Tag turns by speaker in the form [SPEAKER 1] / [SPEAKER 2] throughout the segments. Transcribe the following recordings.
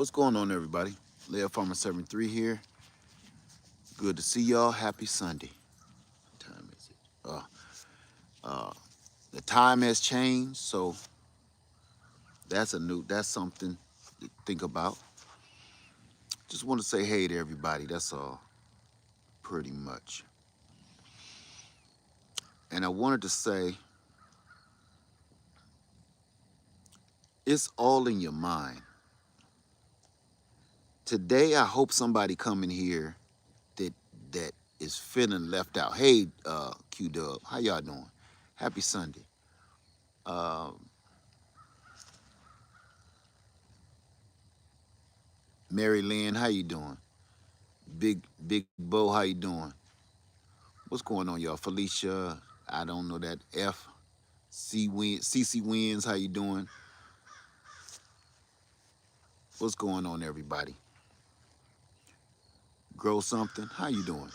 [SPEAKER 1] What's going on, everybody? Leo Farmer 73 here. Good to see y'all. Happy Sunday. What time is it? The time has changed, so that's something to think about. Just want to say hey to everybody. That's all, pretty much. And I wanted to say, it's all in your mind. Today, I hope somebody come in here that that is feeling left out. Hey, Q Dub, how y'all doing? Happy Sunday. Um, Mary Lynn, how you doing? Big Bo, how you doing? What's going on, y'all? Felicia, I don't know that. CC Wins, how you doing? What's going on, everybody? Grow something, how you doing?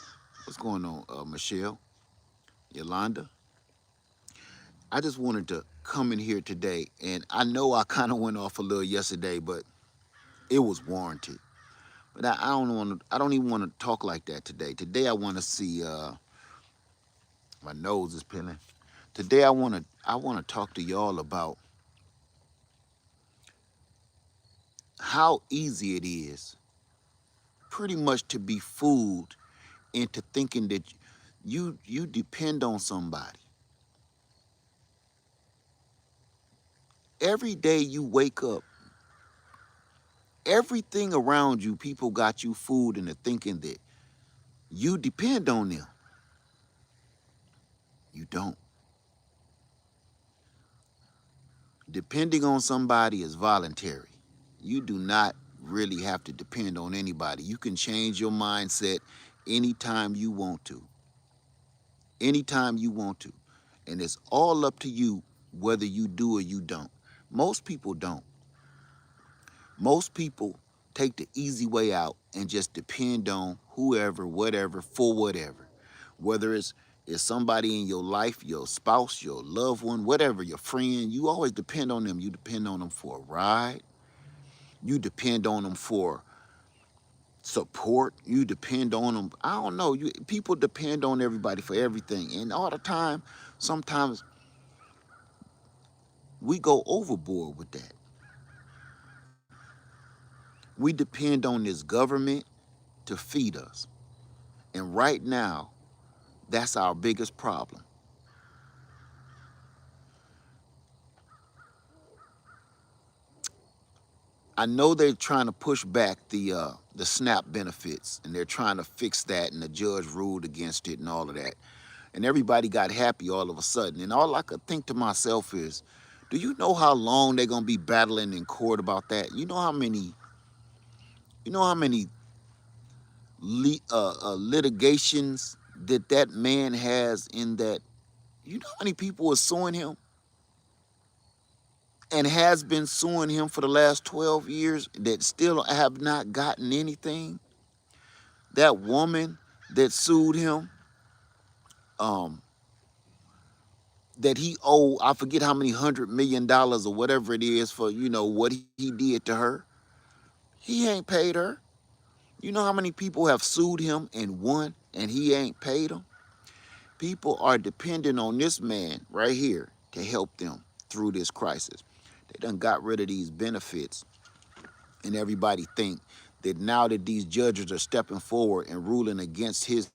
[SPEAKER 1] What's going on, Michelle, Yolanda? I just wanted to come in here today, and I know I kind of went off a little yesterday, but it was warranted. But I don't want to. I don't even want to talk like that today. Today I want to see. My nose is peeling. Today I want to. I want to talk to y'all about how easy it is, pretty much, to be fooled into thinking that you depend on somebody. Every day you wake up, everything around you, people got you fooled into thinking that you depend on them. You don't. Depending on somebody is voluntary. You do not really have to depend on anybody. You can change your mindset anytime you want to. Anytime you want to. And it's all up to you whether you do or you don't. Most people don't. Most people take the easy way out and just depend on whoever, whatever, for whatever. Whether it's somebody in your life, your spouse, your loved one, whatever, your friend, you always depend on them. You depend on them for a ride. You depend on them for support. You depend on them. I don't know. People depend on everybody for everything. And all the time, sometimes we go overboard with that. We depend on this government to feed us. And right now, that's our biggest problem. I know they're trying to push back the SNAP benefits, and they're trying to fix that, and the judge ruled against it and all of that. And everybody got happy all of a sudden. And all I could think to myself is, do you know how long they're gonna be battling in court about that? You know how many litigations that man has in that. You know how many people are suing him and has been suing him for the last 12 years that still have not gotten anything? That woman that sued him, um, that he owed, I forget how many $100 million or whatever it is for, what he did to her. He ain't paid her. You know how many people have sued him and won and he ain't paid them? People are depending on this man right here to help them through this crisis. They done got rid of these benefits, and everybody think that now that these judges are stepping forward and ruling against his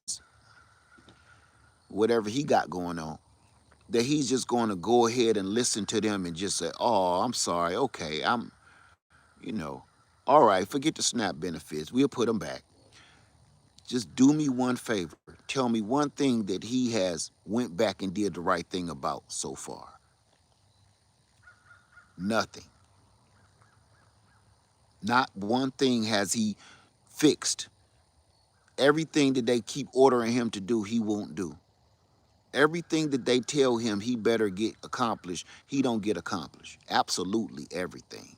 [SPEAKER 1] whatever he got going on, that he's just going to go ahead and listen to them and just say, oh, I'm sorry, okay, you know, all right, forget the SNAP benefits, we'll put them back. Just do me one favor. Tell me one thing that he has went back and did the right thing about so far. Nothing. Not one thing has he fixed. Everything that they keep ordering him to do, he won't do. Everything that they tell him he better get accomplished, he don't get accomplished. Absolutely everything.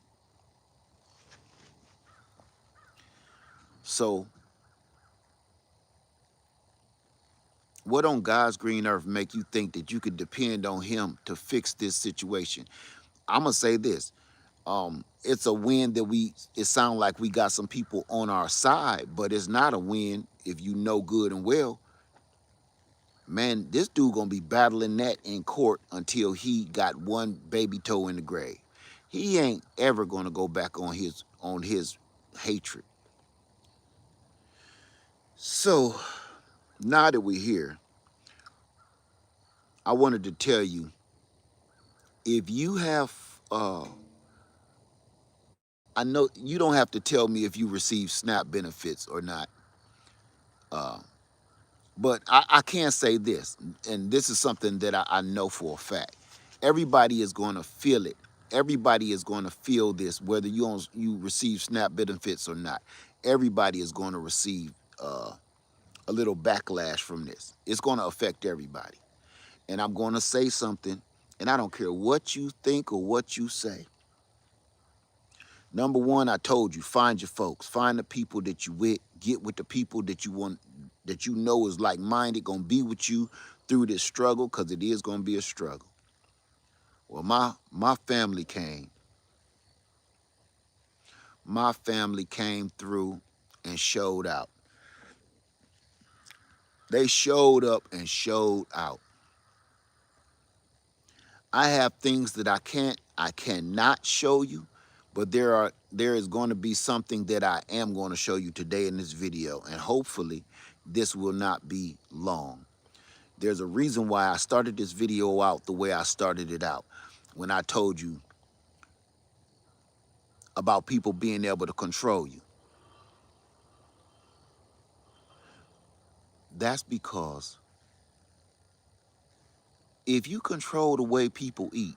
[SPEAKER 1] So, what on God's green earth make you think that you could depend on him to fix this situation? I'm going to say this. It's a win that it sounds like we got some people on our side, but it's not a win if you know good and well, man, this dude gonna be battling that in court until he got one baby toe in the grave. He ain't ever gonna go back on his hatred. So now that we're here, I wanted to tell you, if you have I know you don't have to tell me if you receive SNAP benefits or not. Uh, but I can say this, and this is something that I know for a fact. Everybody is going to feel it. Everybody is going to feel this, whether you receive SNAP benefits or not. Everybody is going to receive a little backlash from this. It's going to affect everybody. And I'm going to say something, and I don't care what you think or what you say. Number one, I told you, find your folks, find the people that you with, get with the people that you want, that you know is like-minded, gonna be with you through this struggle, because it is gonna be a struggle. Well, my family came. My family came through and showed out. They showed up and showed out. I have things that I cannot show you, but there is going to be something that I am going to show you today in this video, and hopefully this will not be long. There's a reason why I started this video out the way I started it out when I told you about people being able to control you. That's because if you control the way people eat,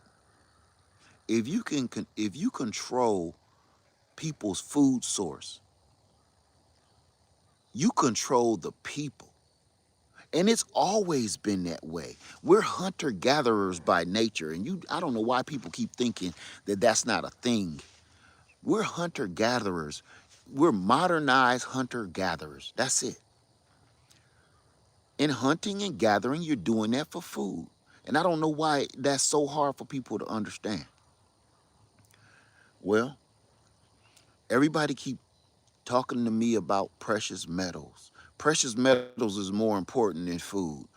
[SPEAKER 1] if you control people's food source, you control the people. And it's always been that way. We're hunter-gatherers by nature, and I don't know why people keep thinking that that's not a thing. We're hunter-gatherers. We're modernized hunter-gatherers. That's it. In hunting and gathering, you're doing that for food. And I don't know why that's so hard for people to understand. Well, everybody keep talking to me about precious metals. Precious metals is more important than food.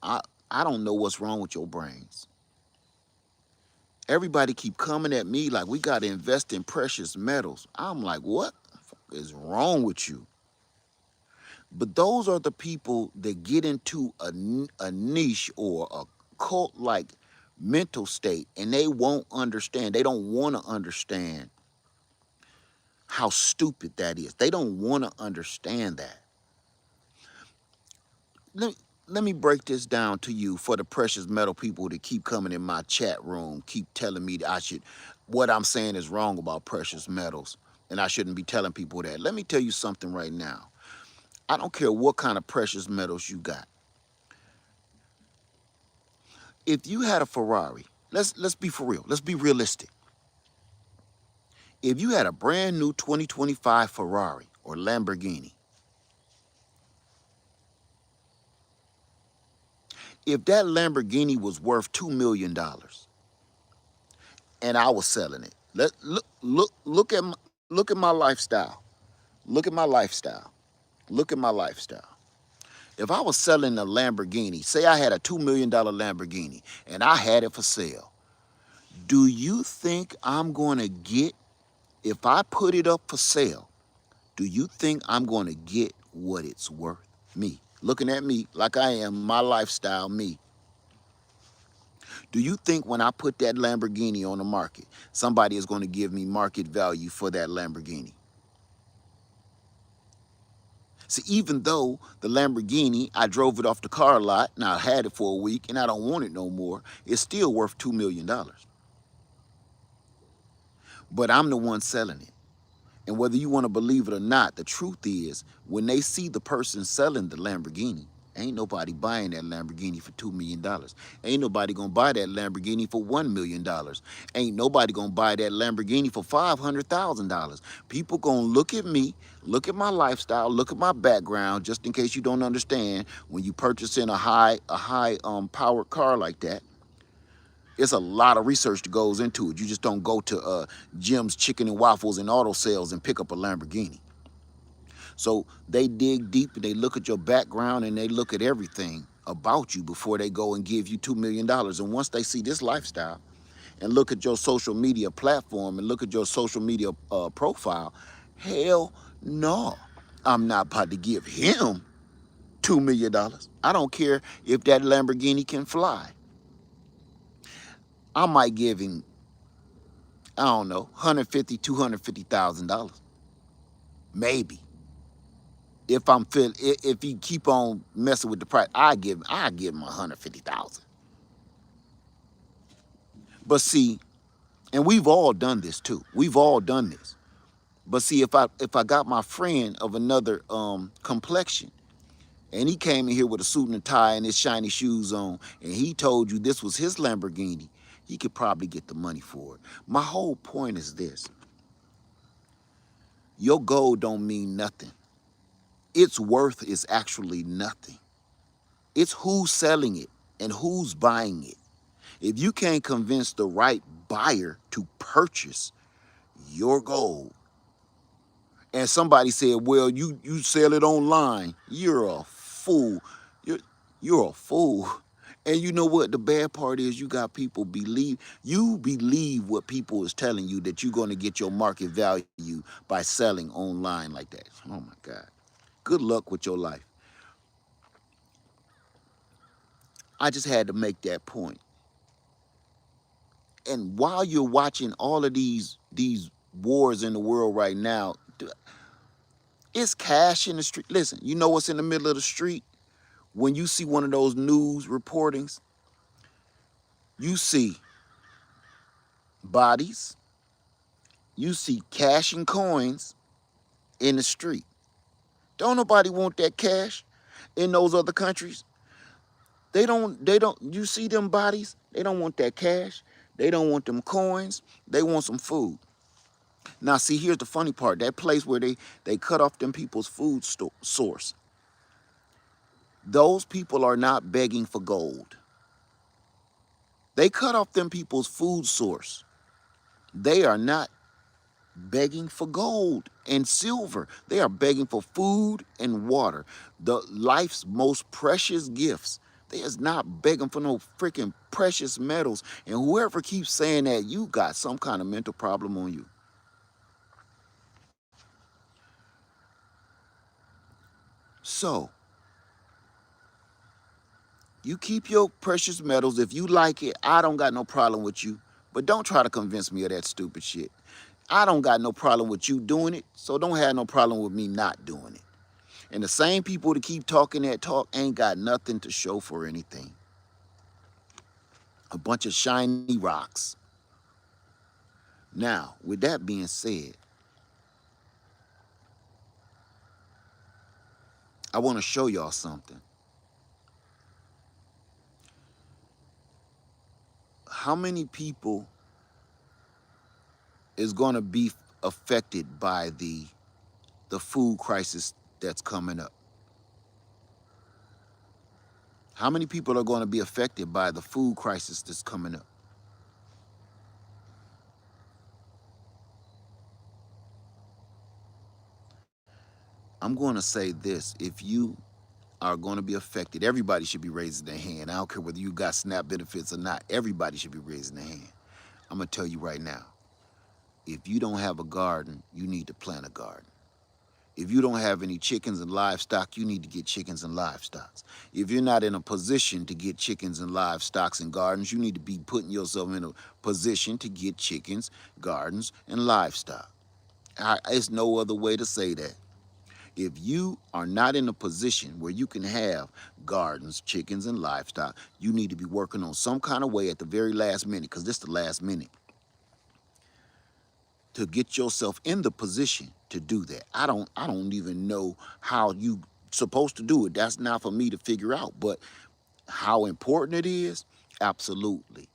[SPEAKER 1] I I don't know what's wrong with your brains. Everybody keep coming at me like we got to invest in precious metals. I'm like, what the fuck is wrong with you? But those are the people that get into a niche or a cult-like mental state, and they won't understand. They don't want to understand how stupid that is. They don't want to understand that. Let me break this down to you for the precious metal people that keep coming in my chat room, keep telling me that what I'm saying is wrong about precious metals, and I shouldn't be telling people that. Let me tell you something right now. I don't care what kind of precious metals you got. If you had a Ferrari, let's be for real. Let's be realistic. If you had a brand new 2025 Ferrari or Lamborghini, if that Lamborghini was worth $2 million and I was selling it, look at my lifestyle. Look at my lifestyle. Look at my lifestyle. If I was selling a Lamborghini, say I had a $2 million Lamborghini and I had it for sale, do you think I'm going to get, if I put it up for sale, do you think I'm going to get what it's worth? Me, looking at me like I am, my lifestyle, me. Do you think when I put that Lamborghini on the market, somebody is going to give me market value for that Lamborghini? See, even though the Lamborghini, I drove it off the car lot and I had it for a week and I don't want it no more, it's still worth $2 million. But I'm the one selling it. And whether you want to believe it or not, the truth is, when they see the person selling the Lamborghini, ain't nobody buying that Lamborghini for $2 million. Ain't nobody gonna buy that Lamborghini for $1 million. Ain't nobody gonna buy that Lamborghini for $500,000. People gonna look at me, look at my lifestyle, look at my background, just in case you don't understand, when you purchasing a high powered car like that, It's a lot of research that goes into it. You just don't go to Jim's Chicken and Waffles and auto sales and pick up a Lamborghini. So they dig deep and they look at your background and they look at everything about you before they go and give you $2 million. And once they see this lifestyle and look at your social media platform and look at your social media profile, hell no, I'm not about to give him $2 million. I don't care if that Lamborghini can fly. I might give him, I don't know, $150,000, $250,000, maybe. If he keep on messing with the price, I give him 150,000. But see, and we've all done this too. We've all done this. But see, if I got my friend of another complexion, and he came in here with a suit and a tie and his shiny shoes on, and he told you this was his Lamborghini, he could probably get the money for it. My whole point is this: your gold don't mean nothing. Its worth is actually nothing. It's who's selling it and who's buying it. If you can't convince the right buyer to purchase your gold, and somebody said, well, you sell it online, you're a fool. You're a fool. And you know what? The bad part is you got people believe what people is telling you, that you're going to get your market value by selling online like that. Oh my God. Good luck with your life. I just had to make that point. And while you're watching all of these wars in the world right now, it's cash in the street. Listen, you know what's in the middle of the street? When you see one of those news reportings, you see bodies, you see cash and coins in the street. Don't nobody want that cash in those other countries. They don't, you see them bodies? They don't want that cash. They don't want them coins. They want some food. Now, see, here's the funny part. That place where they cut off them people's food source, those people are not begging for gold. They cut off them people's food source. They are not begging for gold and silver. They are begging for food and water, the life's most precious gifts. They is not begging for no freaking precious metals. And whoever keeps saying that, you got some kind of mental problem on you. So, you keep your precious metals. If you like it, I don't got no problem with you. But don't try to convince me of that stupid shit. I don't got no problem with you doing it, so don't have no problem with me not doing it. And the same people that keep talking that talk ain't got nothing to show for anything. A bunch of shiny rocks. Now, with that being said, I want to show y'all something. How many people is going to be affected by the food crisis that's coming up? How many people are going to be affected by the food crisis that's coming up? I'm going to say this. If you are going to be affected, everybody should be raising their hand. I don't care whether you got SNAP benefits or not. Everybody should be raising their hand. I'm going to tell you right now. If you don't have a garden, you need to plant a garden. If you don't have any chickens and livestock, you need to get chickens and livestock. If you're not in a position to get chickens and livestock and gardens, you need to be putting yourself in a position to get chickens, gardens, and livestock. There's no other way to say that. If you are not in a position where you can have gardens, chickens, and livestock, you need to be working on some kind of way at the very last minute, because this is the last minute, to get yourself in the position to do that. I don't even know how you supposed to do it. That's not for me to figure out. But how important it is, absolutely.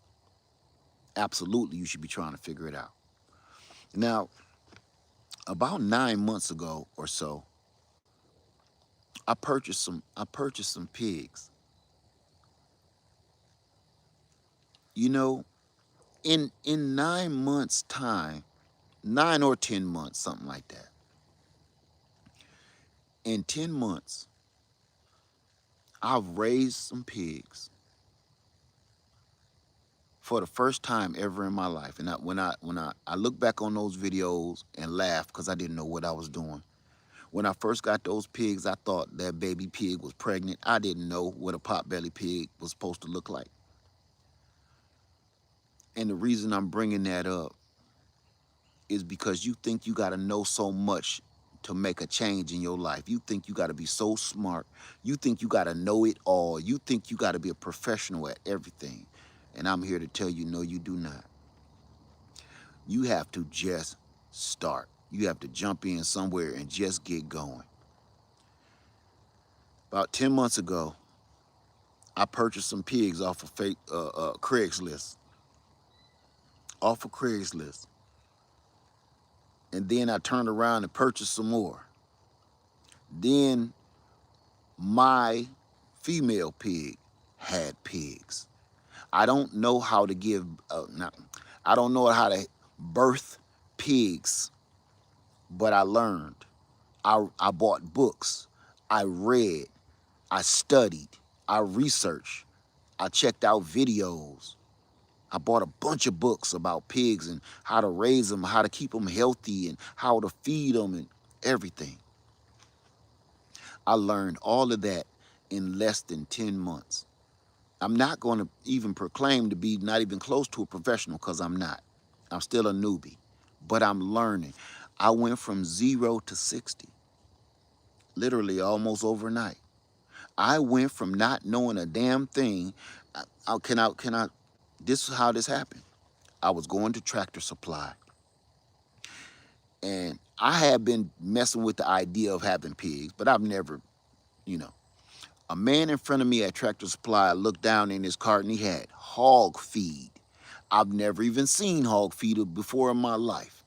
[SPEAKER 1] Absolutely, you should be trying to figure it out. Now, about 9 months ago or so, I purchased some pigs. You know, in 9 months' time, 9 or 10 months, something like that. In 10 months, I've raised some pigs for the first time ever in my life. And when I look back on those videos and laugh because I didn't know what I was doing. When I first got those pigs, I thought that baby pig was pregnant. I didn't know what a potbelly pig was supposed to look like. And the reason I'm bringing that up is because you think you got to know so much to make a change in your life. You think you got to be so smart. You think you got to know it all. You think you got to be a professional at everything. And I'm here to tell you, no, you do not. You have to just start. You have to jump in somewhere and just get going. About 10 months ago, I purchased some pigs off of Craigslist. Off of Craigslist. And then I turned around and purchased some more. Then my female pig had pigs. I don't know how to I don't know how to birth pigs, but I learned. I bought books. I read. I studied. I researched. I checked out videos. I bought a bunch of books about pigs and how to raise them, how to keep them healthy, and how to feed them and everything. I learned all of that in less than 10 months. I'm not going to even proclaim to be not even close to a professional because I'm not. I'm still a newbie, but I'm learning. I went from 0 to 60, literally almost overnight. I went from not knowing a damn thing. This is how this happened. I was going to Tractor Supply, and I had been messing with the idea of having pigs, but I've never, you know. A man in front of me at Tractor Supply looked down in his cart and he had hog feed. I've never even seen hog feed before in my life.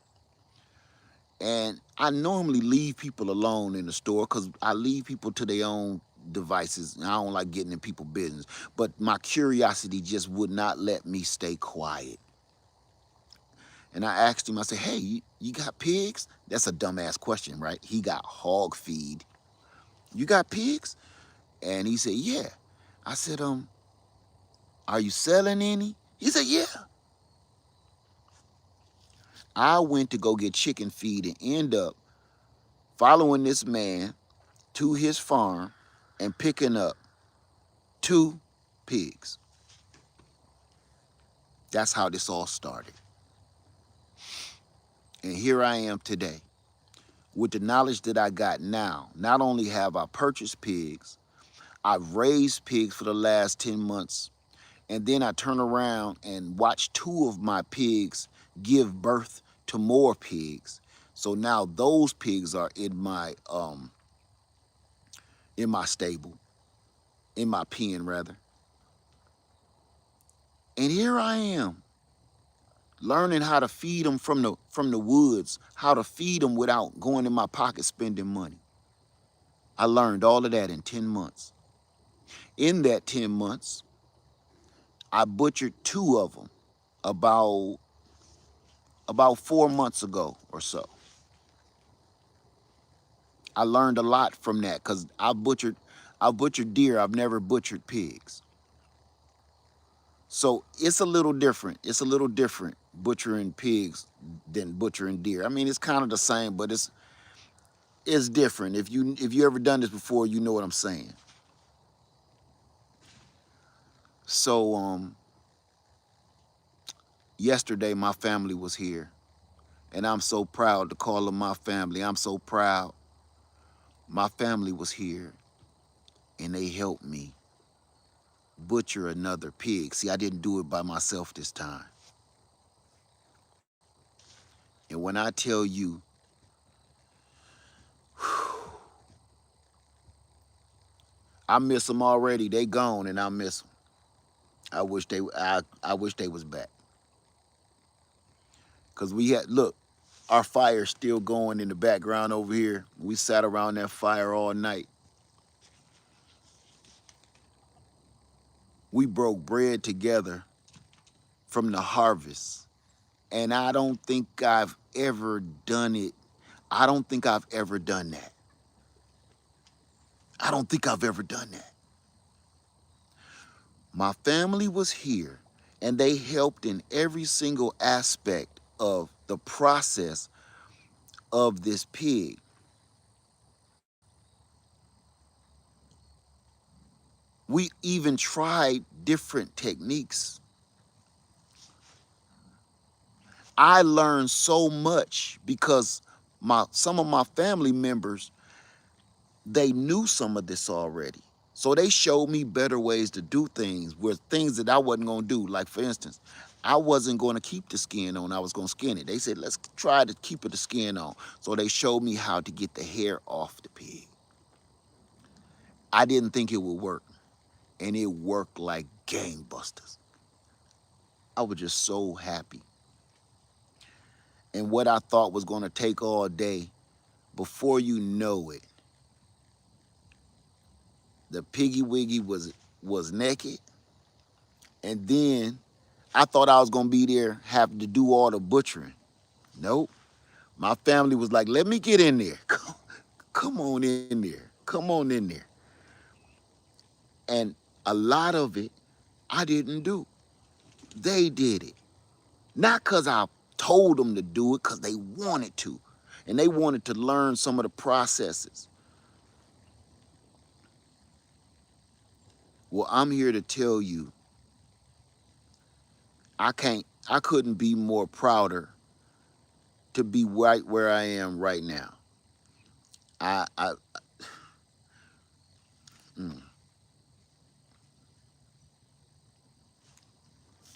[SPEAKER 1] And I normally leave people alone in the store because I leave people to their own devices. And I don't like getting in people's business. But my curiosity just would not let me stay quiet. And I asked him, I said, hey, you got pigs? That's a dumbass question, right? He got hog feed. You got pigs? And he said, yeah. I said, are you selling any? He said, yeah. I went to go get chicken feed and end up following this man to his farm and picking up 2 pigs. That's how this all started. And here I am today. With the knowledge that I got now, not only have I purchased pigs, I've raised pigs for the last 10 months, and then I turn around and watch 2 of my pigs give birth to more pigs. So now those pigs are in my stable, in my pen rather. And here I am, learning how to feed them from the woods, how to feed them without going in my pocket spending money. I learned all of that in 10 months. In that 10 months, I butchered 2 of them about 4 months ago or so. I learned a lot from that because I butchered deer. I've never butchered pigs. So it's a little different. It's a little different butchering pigs than butchering deer. I mean, it's kind of the same, but it's different. If you ever done this before, you know what I'm saying. So yesterday my family was here, and I'm so proud to call them my family. I'm so proud. My family was here, and they helped me butcher another pig. See, I didn't do it by myself this time. And when I tell you, I miss them already. They gone, and I miss them. I wish they was back. Cause look, our fire's still going in the background over here. We sat around that fire all night. We broke bread together from the harvest. And I don't think I've ever done it. I don't think I've ever done that. I don't think I've ever done that. My family was here and they helped in every single aspect of the process of this pig. We even tried different techniques. I learned so much because some of my family members, they knew some of this already. So they showed me better ways to do things, where things that I wasn't gonna do. Like for instance, I wasn't gonna keep the skin on, I was gonna skin it. They said, let's try to keep the skin on. So they showed me how to get the hair off the pig. I didn't think it would work, and it worked like gangbusters. I was just so happy. And what I thought was gonna take all day, before you know it, the piggy wiggy was naked. And then I thought I was gonna be there having to do all the butchering. Nope. My family was like, let me get in there. Come on in there. Come on in there. And a lot of it I didn't do. They did it. Not because I told them to do it, because they wanted to. And they wanted to learn some of the processes. Well, I'm here to tell you, I couldn't be more prouder to be right where I am right now. I mm.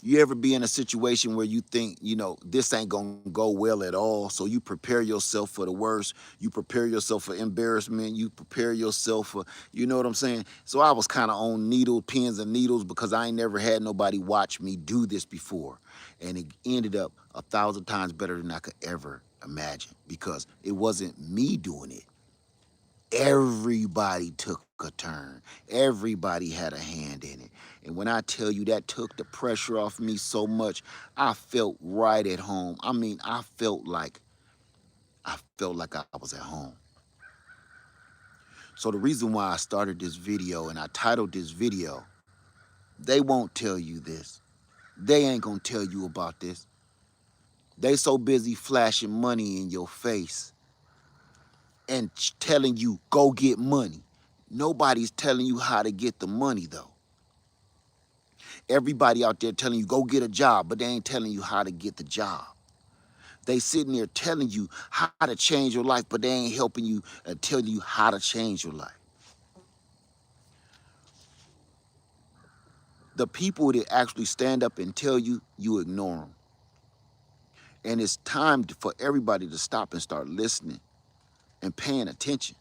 [SPEAKER 1] You ever be in a situation where you think, this ain't gonna go well at all, so you prepare yourself for the worst, you prepare yourself for embarrassment, you prepare yourself for, you know what I'm saying? So I was kind of on pins and needles, because I ain't never had nobody watch me do this before. And it ended up 1,000 times better than I could ever imagine, because it wasn't me doing it. Everybody took a turn. Everybody had a hand in it. And when I tell you, that took the pressure off me so much, I felt right at home. I mean, I felt like I was at home. So the reason why I started this video and I titled this video, they won't tell you this. They ain't gonna tell you about this. They so busy flashing money in your face and telling you, go get money. Nobody's telling you how to get the money, though. Everybody out there telling you, go get a job, but they ain't telling you how to get the job. They sitting there telling you how to change your life, but they ain't helping you and telling you how to change your life. The people that actually stand up and tell you, you ignore them. And it's time for everybody to stop and start listening and paying attention.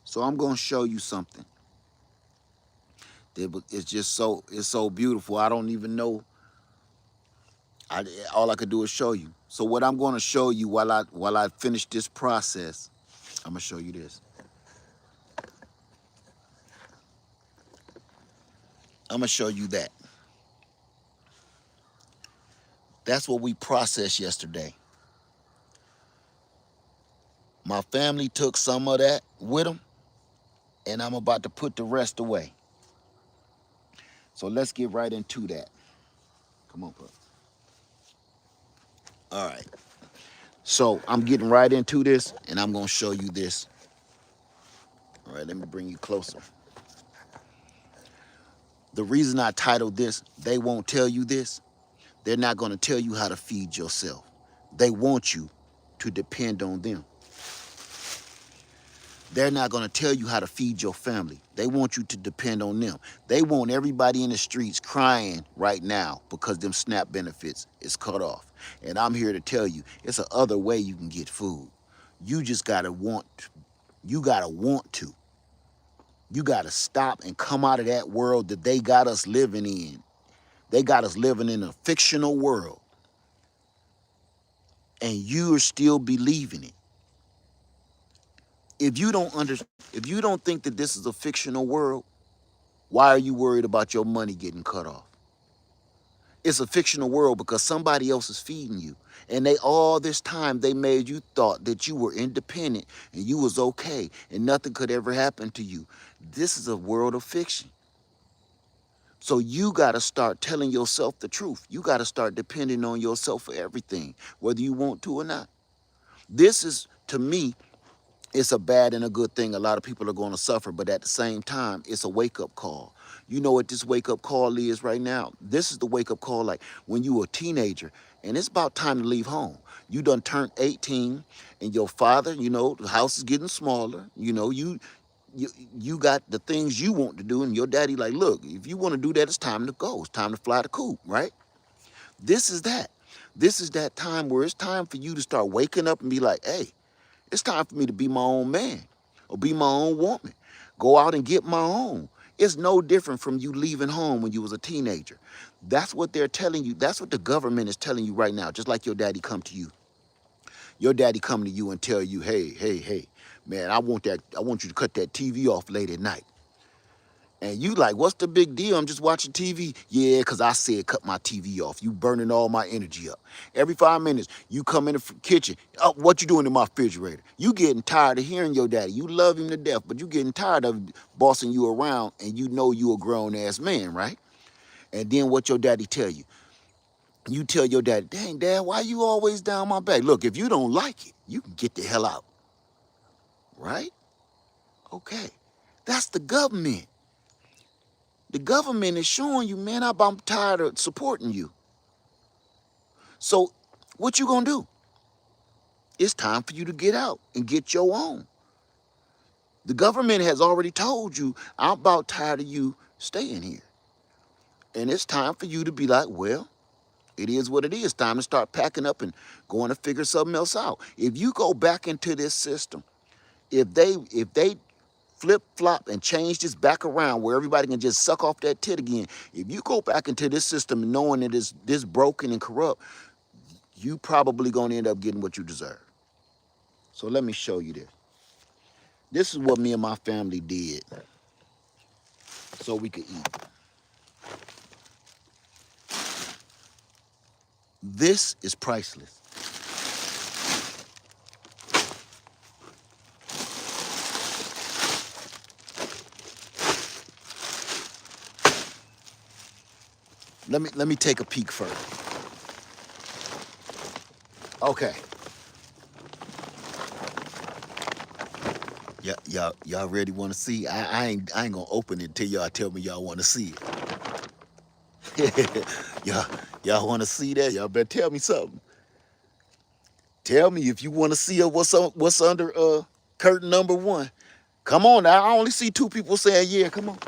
[SPEAKER 1] So I'm gonna show you something. It's so beautiful. I don't even know. All I could do is show you. So what I'm gonna show you while I finish this process, I'm gonna show you this. I'm gonna show you that. That's what we processed yesterday. My family took some of that with them, and I'm about to put the rest away. So let's get right into that. Come on, bro. All right. So I'm getting right into this, and I'm gonna show you this. All right, let me bring you closer. The reason I titled this, They Won't Tell You This, they're not gonna tell you how to feed yourself. They want you to depend on them. They're not gonna tell you how to feed your family. They want you to depend on them. They want everybody in the streets crying right now because them SNAP benefits is cut off. And I'm here to tell you, it's a other way you can get food. You just gotta want to. You gotta want to. You gotta stop and come out of that world that they got us living in. They got us living in a fictional world. And you're still believing it. If you don't think that this is a fictional world, why are you worried about your money getting cut off? It's a fictional world because somebody else is feeding you. And they all this time they made you thought that you were independent and you was okay and nothing could ever happen to you. This is a world of fiction. So you got to start telling yourself the truth. You got to start depending on yourself for everything, whether you want to or not. This is, to me, it's a bad and a good thing. A lot of people are going to suffer, but at the same time, it's a wake-up call. You know what this wake-up call is right now? This is the wake-up call like when you were a teenager and it's about time to leave home. You done turned 18 and your father, you know, the house is getting smaller. You know, you got the things you want to do and your daddy like, look, if you want to do that, it's time to go. It's time to fly the coop, right? This is that. This is that time where it's time for you to start waking up and be like, hey, it's time for me to be my own man or be my own woman. Go out and get my own. It's no different from you leaving home when you was a teenager. That's what they're telling you. That's what the government is telling you right now. Just like your daddy come to you. Your daddy come to you and tell you, hey, man, I want you to cut that TV off late at night. And you like, what's the big deal? I'm just watching TV. Yeah, because I said cut my TV off. You burning all my energy up. Every 5 minutes, you come in the kitchen. Oh, what you doing in my refrigerator? You getting tired of hearing your daddy. You love him to death, but you getting tired of bossing you around and you know you a grown-ass man, right? And then what your daddy tell you? You tell your daddy, dang, Dad, why you always down my back? Look, if you don't like it, you can get the hell out, right? Okay, that's the government. The government is showing you, man, I'm tired of supporting you. So what you gonna do? It's time for you to get out and get your own. The government has already told you, I'm about tired of you staying here. And it's time for you to be like, well, it is what it is. Time to start packing up and going to figure something else out. If you go back into this system, if they flip-flop and change this back around where everybody can just suck off that tit again, if you go back into this system knowing that it's this broken and corrupt, you probably gonna end up getting what you deserve. So let me show you this. This is what me and my family did so we could eat. This is priceless. Let me take a peek first. Okay. Y'all ready want to see? I ain't gonna open it till y'all tell me y'all want to see it. y'all want to see that? Y'all better tell me something. Tell me if you want to see what's under curtain number 1. Come on now. I only see 2 people saying yeah. Come on.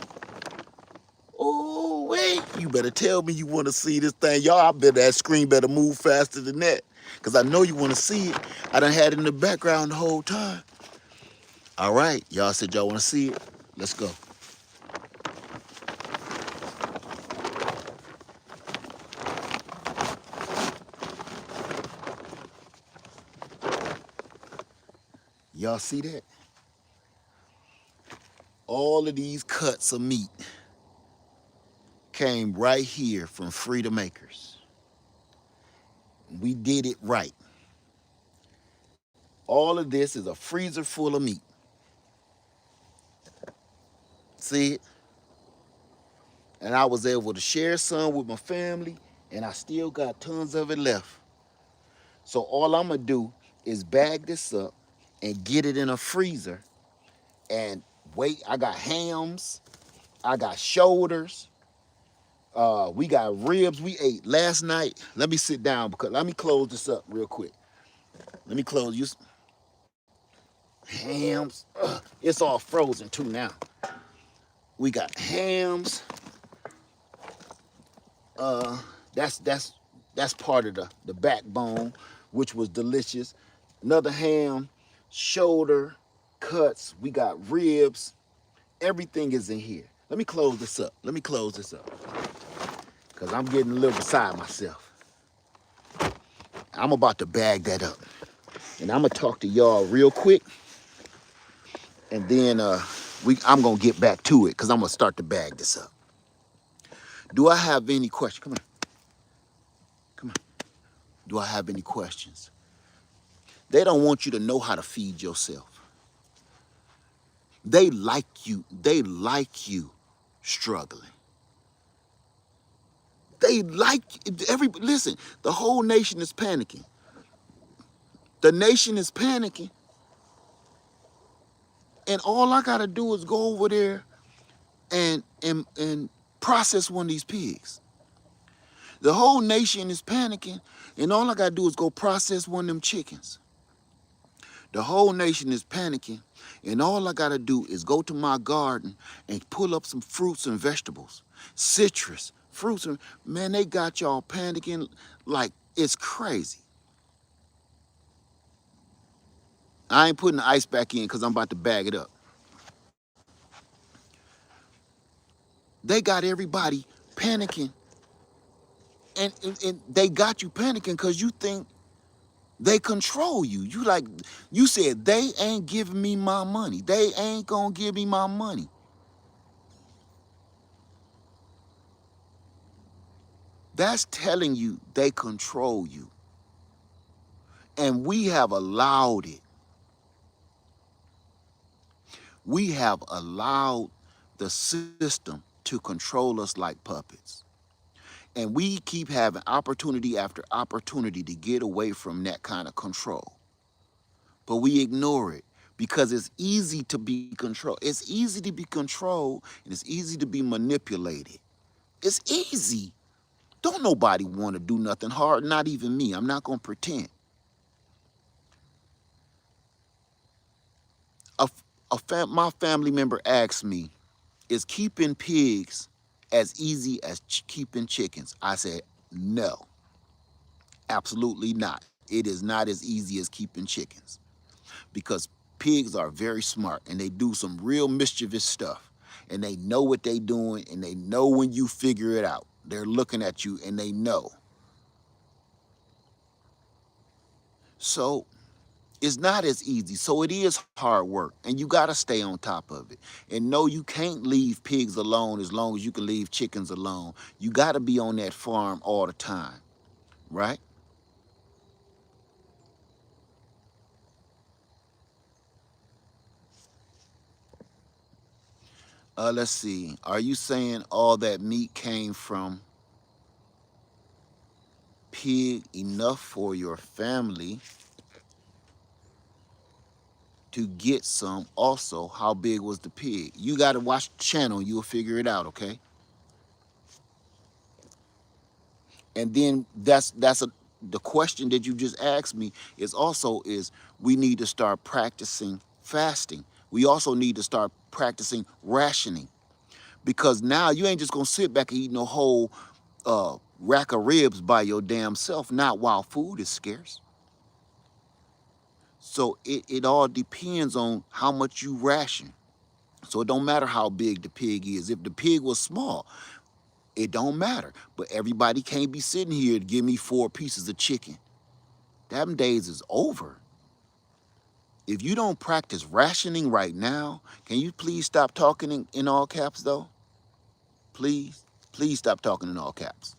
[SPEAKER 1] Oh wait, you better tell me you want to see this thing. Y'all, I bet that screen better move faster than that, cause I know you want to see it. I done had it in the background the whole time. All right, y'all said y'all want to see it. Let's go. Y'all see that? All of these cuts of meat came right here from Freedom Acres. We did it right. All of this is a freezer full of meat. See it? And I was able to share some with my family, and I still got tons of it left. So all I'm gonna do is bag this up and get it in a freezer and wait. I got hams, I got shoulders, we got ribs we ate last night. Let me sit down because let me close this up real quick. Let me close you. Hams, it's all frozen too now. We got hams. That's part of the backbone, which was delicious. Another ham, shoulder, cuts. We got ribs. Everything is in here. Let me close this up. Because I'm getting a little beside myself. I'm about to bag that up. And I'm going to talk to y'all real quick. And then I'm going to get back to it because I'm going to start to bag this up. Do I have any questions? Come on. Do I have any questions? They don't want you to know how to feed yourself. They like you. They like you struggling. They like listen, the whole nation is panicking. The nation is panicking. And all I gotta do is go over there and process one of these pigs. The whole nation is panicking, and all I gotta do is go process one of them chickens. The whole nation is panicking, and all I gotta do is go to my garden and pull up some fruits and vegetables, citrus, fruits, and man, they got y'all panicking like it's crazy. I ain't putting the ice back in because I'm about to bag it up. They got everybody panicking, and they got you panicking because you think they control you. You said they ain't giving me my money. They ain't gonna give me my money. That's telling you they control you. And we have allowed it. We have allowed the system to control us like puppets. And we keep having opportunity after opportunity to get away from that kind of control. But we ignore it because it's easy to be controlled. It's easy to be controlled and it's easy to be manipulated. It's easy. Don't nobody want to do nothing hard, not even me. I'm not going to pretend. My family member asked me, is keeping pigs as easy as keeping chickens? I said, no, absolutely not. It is not as easy as keeping chickens because pigs are very smart and they do some real mischievous stuff and they know what they doing and they know when you figure it out. They're looking at you and they know. So it's not as easy. So it is hard work and you got to stay on top of it. And no, you can't leave pigs alone as long as you can leave chickens alone. You got to be on that farm all the time, right? Let's see. Are you saying all that meat came from pig enough for your family to get some? Also, how big was the pig? You got to watch the channel. You'll figure it out, okay? And then the question that you just asked me is we need to start practicing fasting. We also need to start practicing rationing because now you ain't just gonna sit back and eat no whole rack of ribs by your damn self, not while food is scarce. So it all depends on how much you ration. So it don't matter how big the pig is. If the pig was small, it don't matter. But everybody can't be sitting here to give me 4 pieces of chicken. Them days is over. If you don't practice rationing right now, can you please stop talking in all caps though? Please, please stop talking in all caps.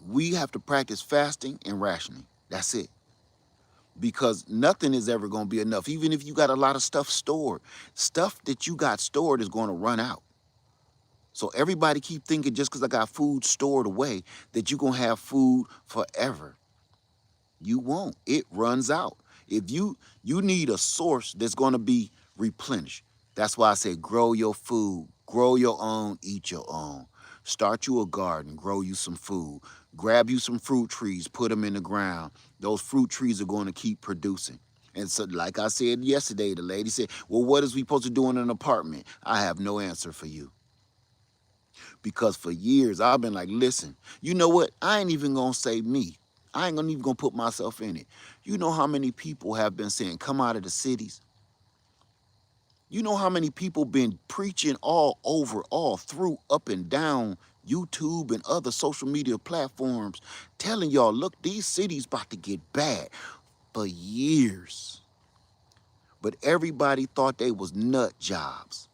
[SPEAKER 1] We have to practice fasting and rationing. That's it. Because nothing is ever going to be enough. Even if you got a lot of stuff stored, stuff that you got stored is going to run out. So everybody keep thinking just because I got food stored away that you're going to have food forever. You won't. It runs out. If you need a source that's going to be replenished. That's why I say grow your food, grow your own, eat your own. Start you a garden, grow you some food. Grab you some fruit trees, put them in the ground. Those fruit trees are going to keep producing. And so, like I said yesterday, the lady said, well, what is we supposed to do in an apartment? I have no answer for you. Because for years, I've been like, listen, you know what? I ain't even going to say me. I ain't even going to put myself in it. You know how many people have been saying, come out of the cities? You know how many people been preaching all over, all through, up and down YouTube and other social media platforms, telling y'all, look, these cities about to get bad for years. But everybody thought they was nut jobs.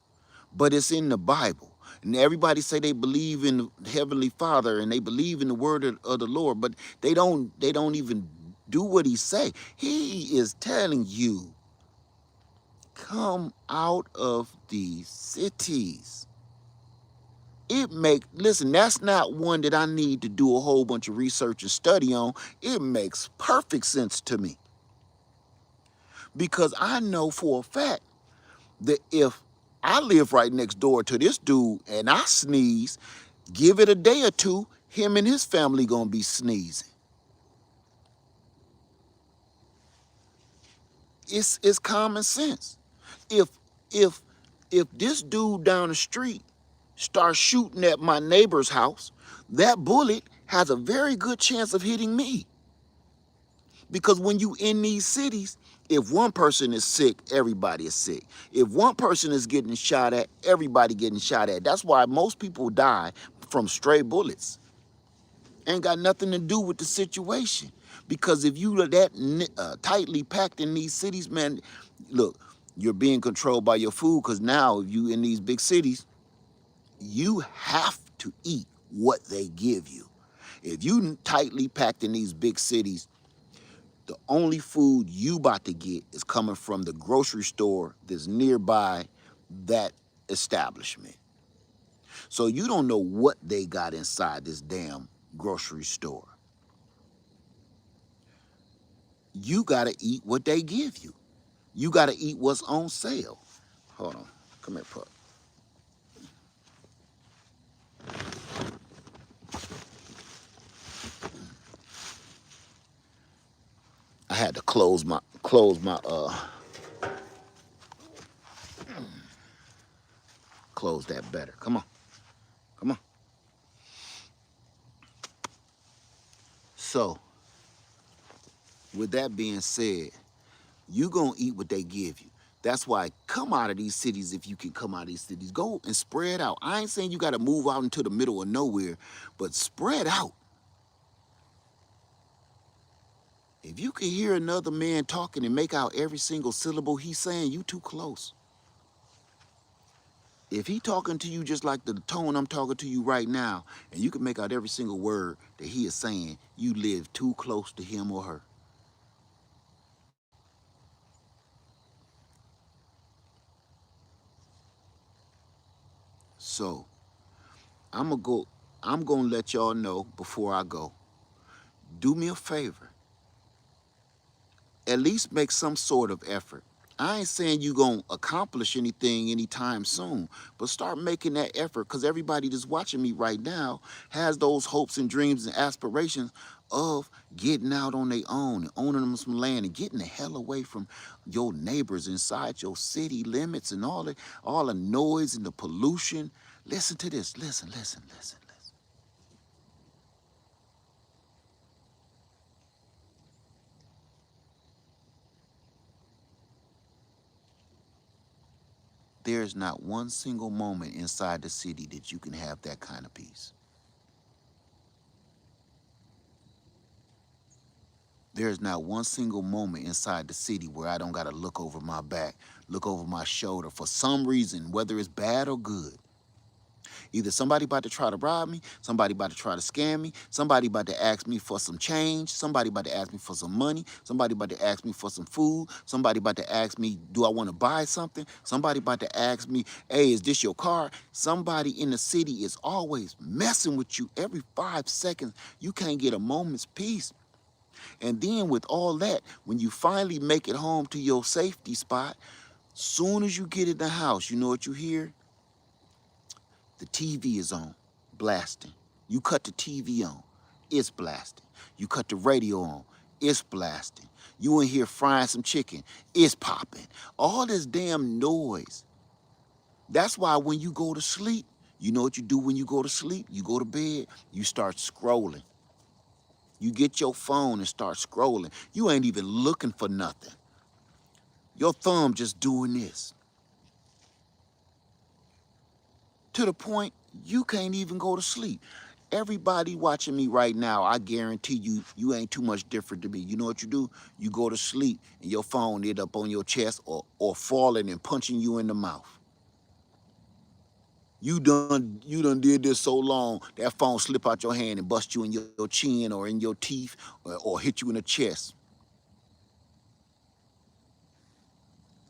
[SPEAKER 1] But it's in the Bible. And everybody say they believe in the Heavenly Father and they believe in the word of the Lord, but they don't even do what he say. He is telling you, come out of these cities. Listen, that's not one that I need to do a whole bunch of research and study on. It makes perfect sense to me. Because I know for a fact that if I live right next door to this dude and I sneeze, give it a day or two, him and his family gonna be sneezing. It's common sense. If if if this dude down the street starts shooting at my neighbor's house, that bullet has a very good chance of hitting me. Because when you in these cities, if one person is sick, everybody is sick. If one person is getting shot at, everybody getting shot at. That's why most people die from stray bullets. Ain't got nothing to do with the situation. Because if you are that tightly packed in these cities, man, look, you're being controlled by your food. Because now, if you in these big cities, you have to eat what they give you. If you tightly packed in these big cities, the only food you about to get is coming from the grocery store that's nearby that establishment. So you don't know what they got inside this damn grocery store. You gotta eat what they give you. You gotta eat what's on sale. Hold on, come here, pup. I had to close my close that better. Come on, come on. So, with that being said, you gonna eat what they give you. That's why come out of these cities if you can come out of these cities. Go and spread out. I ain't saying you gotta move out into the middle of nowhere, but spread out. If you can hear another man talking and make out every single syllable he's saying, you too close. If he talking to you just like the tone I'm talking to you right now, and you can make out every single word that he is saying, you live too close to him or her. So, I'm gonna let y'all know before I go. Do me a favor. At least make some sort of effort. I ain't saying you gonna accomplish anything anytime soon, but start making that effort because everybody that's watching me right now has those hopes and dreams and aspirations of getting out on their own and owning them some land and getting the hell away from your neighbors inside your city limits and all the noise and the pollution. Listen to this. Listen. There's not one single moment inside the city that you can have that kind of peace. There's not one single moment inside the city where I don't gotta look over my back, look over my shoulder for some reason, whether it's bad or good. Either somebody about to try to rob me, somebody about to try to scam me, somebody about to ask me for some change, somebody about to ask me for some money, somebody about to ask me for some food, somebody about to ask me, do I want to buy something? Somebody about to ask me, hey, is this your car? Somebody in the city is always messing with you every 5 seconds. You can't get a moment's peace. And then with all that, when you finally make it home to your safety spot, soon as you get in the house, you know what you hear? The TV is on, blasting. You cut the TV on, it's blasting. You cut the radio on, it's blasting. You in here frying some chicken, it's popping. All this damn noise. That's why when you go to sleep, you know what you do when you go to sleep? You go to bed, you start scrolling. You get your phone and start scrolling. You ain't even looking for nothing. Your thumb just doing this. To the point you can't even go to sleep. Everybody watching me right now, I guarantee you, you ain't too much different to me. You know what you do? You go to sleep and your phone end up on your chest or falling and punching you in the mouth. You done did this so long that phone slip out your hand and bust you in your chin or in your teeth or hit you in the chest.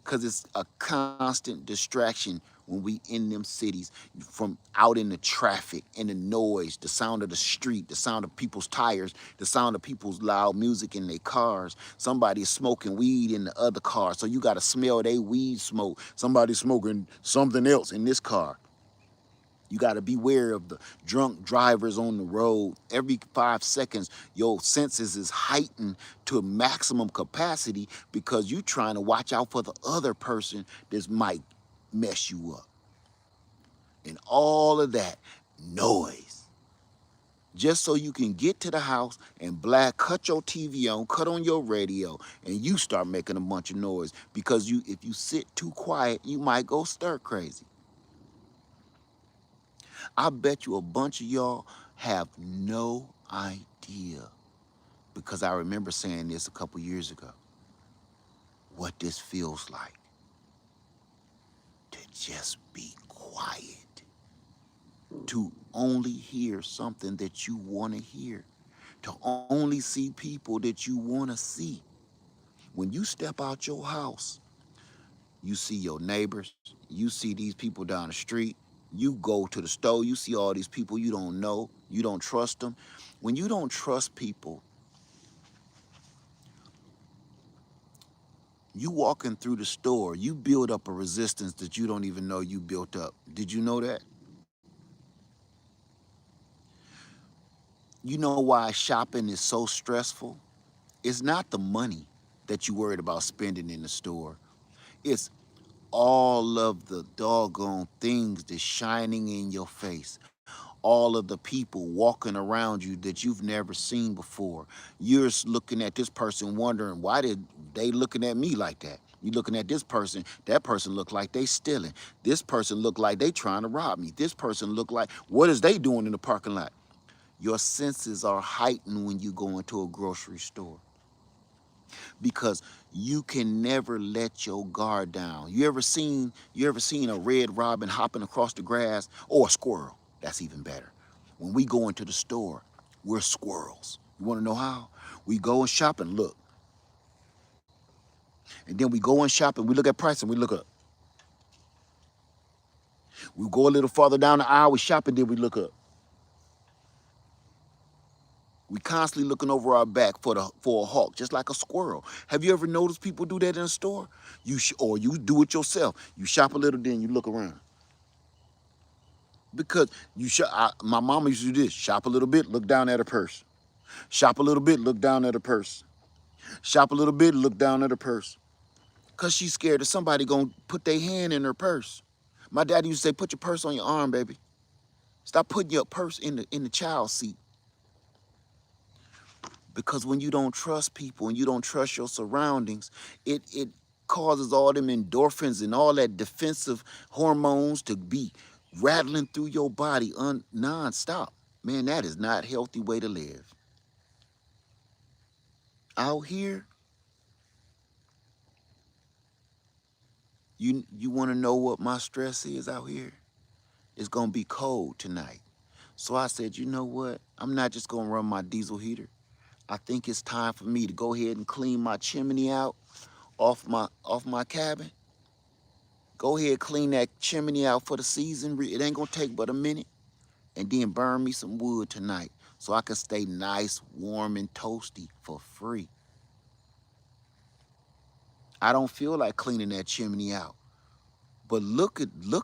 [SPEAKER 1] Cause it's a constant distraction when we in them cities, from out in the traffic and the noise, the sound of the street, the sound of people's tires, the sound of people's loud music in their cars. Somebody's smoking weed in the other car, so you gotta smell their weed smoke. Somebody's smoking something else in this car. You got to beware of the drunk drivers on the road. Every 5 seconds, your senses is heightened to maximum capacity because you trying to watch out for the other person that might mess you up. And all of that noise. Just so you can get to the house and cut your TV on, cut on your radio, and you start making a bunch of noise. Because if you sit too quiet, you might go stir crazy. I bet you a bunch of y'all have no idea, because I remember saying this a couple years ago, what this feels like to just be quiet, to only hear something that you want to hear, to only see people that you want to see. When you step out your house, you see your neighbors, you see these people down the street, you go to the store, you see all these people you don't know, you don't trust them. When you don't trust people, you walking through the store, you build up a resistance that you don't even know you built up. Did you know that? You know why shopping is so stressful? It's not the money that you worried about spending in the store. It's all of the doggone things that's shining in your face. All of the people walking around you that you've never seen before. You're looking at this person wondering, why did they looking at me like that? You looking at this person, that person look like they stealing. This person look like they trying to rob me. This person look like, what is they doing in the parking lot? Your senses are heightened when you go into a grocery store, because you can never let your guard down. You ever seen a red robin hopping across the grass, or a squirrel? That's even better. When we go into the store, we're squirrels. You want to know how? We go and shop and look. And then we go and shop and we look at price and we look up. We go a little farther down the aisle, we shop and then we look up. We constantly looking over our back for a hawk, just like a squirrel. Have you ever noticed people do that in a store? Or you do it yourself. You shop a little, then you look around. Because my mama used to do this: shop a little bit, look down at her purse. Shop a little bit, look down at her purse. Shop a little bit, look down at her purse. Cause she's scared that somebody gonna put their hand in her purse. My daddy used to say, "Put your purse on your arm, baby. Stop putting your purse in the child seat." Because when you don't trust people and you don't trust your surroundings, it causes all them endorphins and all that defensive hormones to be rattling through your body non-stop. Man, that is not a healthy way to live. Out here, you want to know what my stress is out here? It's gonna be cold tonight. So I said, you know what? I'm not just gonna run my diesel heater. I think it's time for me to go ahead and clean my chimney out off my cabin. Go ahead, clean that chimney out for the season. It ain't gonna take but a minute. And then burn me some wood tonight so I can stay nice, warm, and toasty for free. I don't feel like cleaning that chimney out. But look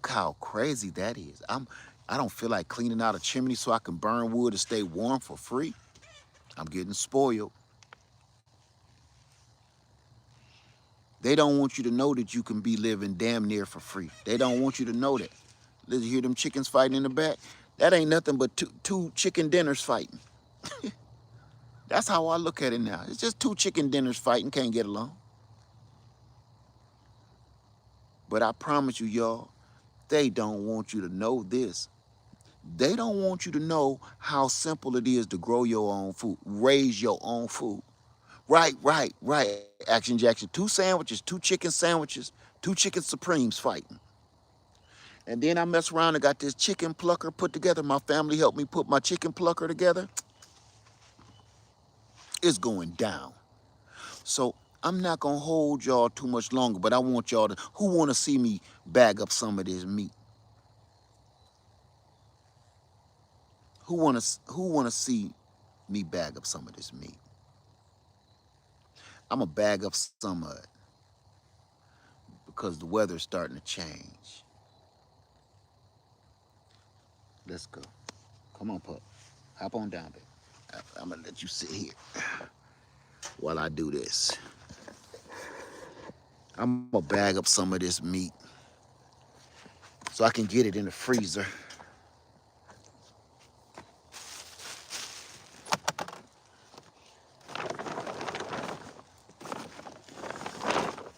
[SPEAKER 1] how crazy that is. I don't feel like cleaning out a chimney so I can burn wood to stay warm for free. I'm getting spoiled. They don't want you to know that you can be living damn near for free. They don't want you to know that. Did you hear them chickens fighting in the back? That ain't nothing but two chicken dinners fighting. That's how I look at it now. It's just two chicken dinners fighting, can't get along. But I promise you, y'all, they don't want you to know this. They don't want you to know how simple it is to grow your own food, raise your own food. Right. Action Jackson. Two sandwiches, two chicken sandwiches, two chicken supremes fighting. And then I mess around and got this chicken plucker put together. My family helped me put my chicken plucker together. It's going down. So I'm not gonna hold y'all too much longer, but I want y'all to, who wanna see me bag up some of this meat? Who wanna see me bag up some of this meat? I'm gonna bag up some of it because the weather's starting to change. Let's go. Come on, pup. Hop on down, baby. I'm gonna let you sit here while I do this. I'm gonna bag up some of this meat so I can get it in the freezer.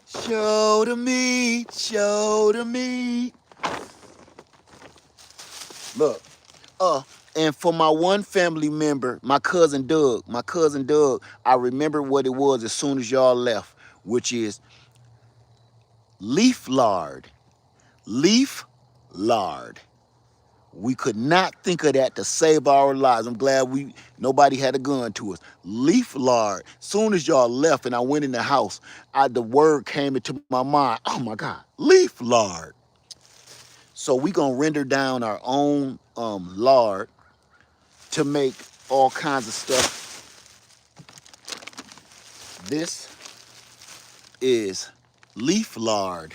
[SPEAKER 1] Show the meat, show the meat. Look, and for my one family member, my cousin Doug, I remember what it was as soon as y'all left, which is leaf lard. Leaf lard. We could not think of that to save our lives. I'm glad nobody had a gun to us. Leaf lard. Soon as y'all left and I went in the house, the word came into my mind. Oh my God, leaf lard. So we gonna render down our own lard to make all kinds of stuff. This is leaf lard.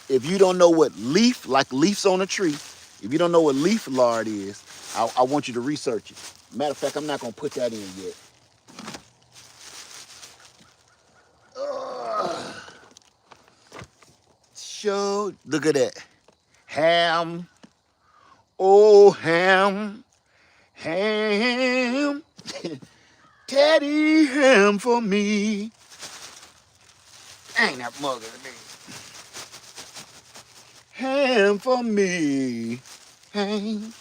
[SPEAKER 1] If you don't know what leaf, like leaves on a tree, if you don't know what leaf lard is, I want you to research it. Matter of fact, I'm not gonna put that in yet. Look at that. Ham, oh ham, ham, Teddy ham for me. Ain't that mother to me. Ham for me, ham,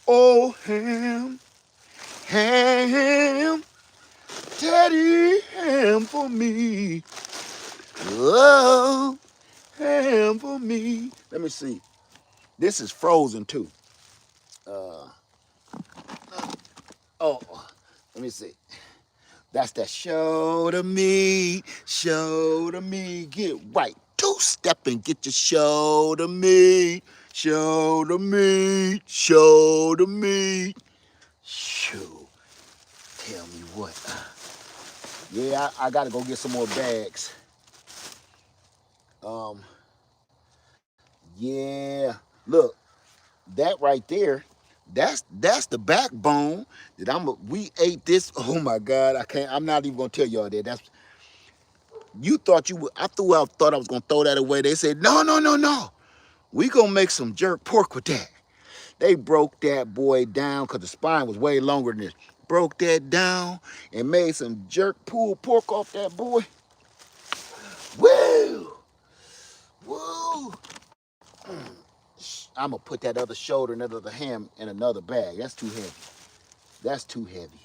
[SPEAKER 1] oh ham, ham, Teddy ham for me. Whoa, ham for me. Let me see. This is frozen too. Oh, let me see. That's that show to me, get right. Two-step and get your show to me, show to me, show to me. Shoo, tell me what. Yeah, I gotta go get some more bags. Yeah, look, that right there, that's the backbone that we ate this. Oh my God, I'm not even gonna tell y'all that. You thought you would, thought I was gonna throw that away. They said, no, no, no, no. We gonna make some jerk pork with that. They broke that boy down because the spine was way longer than this. Broke that down and made some jerk pulled pork off that boy. Woo! Woo! I'm gonna put that other shoulder and that other ham in another bag. That's too heavy. That's too heavy.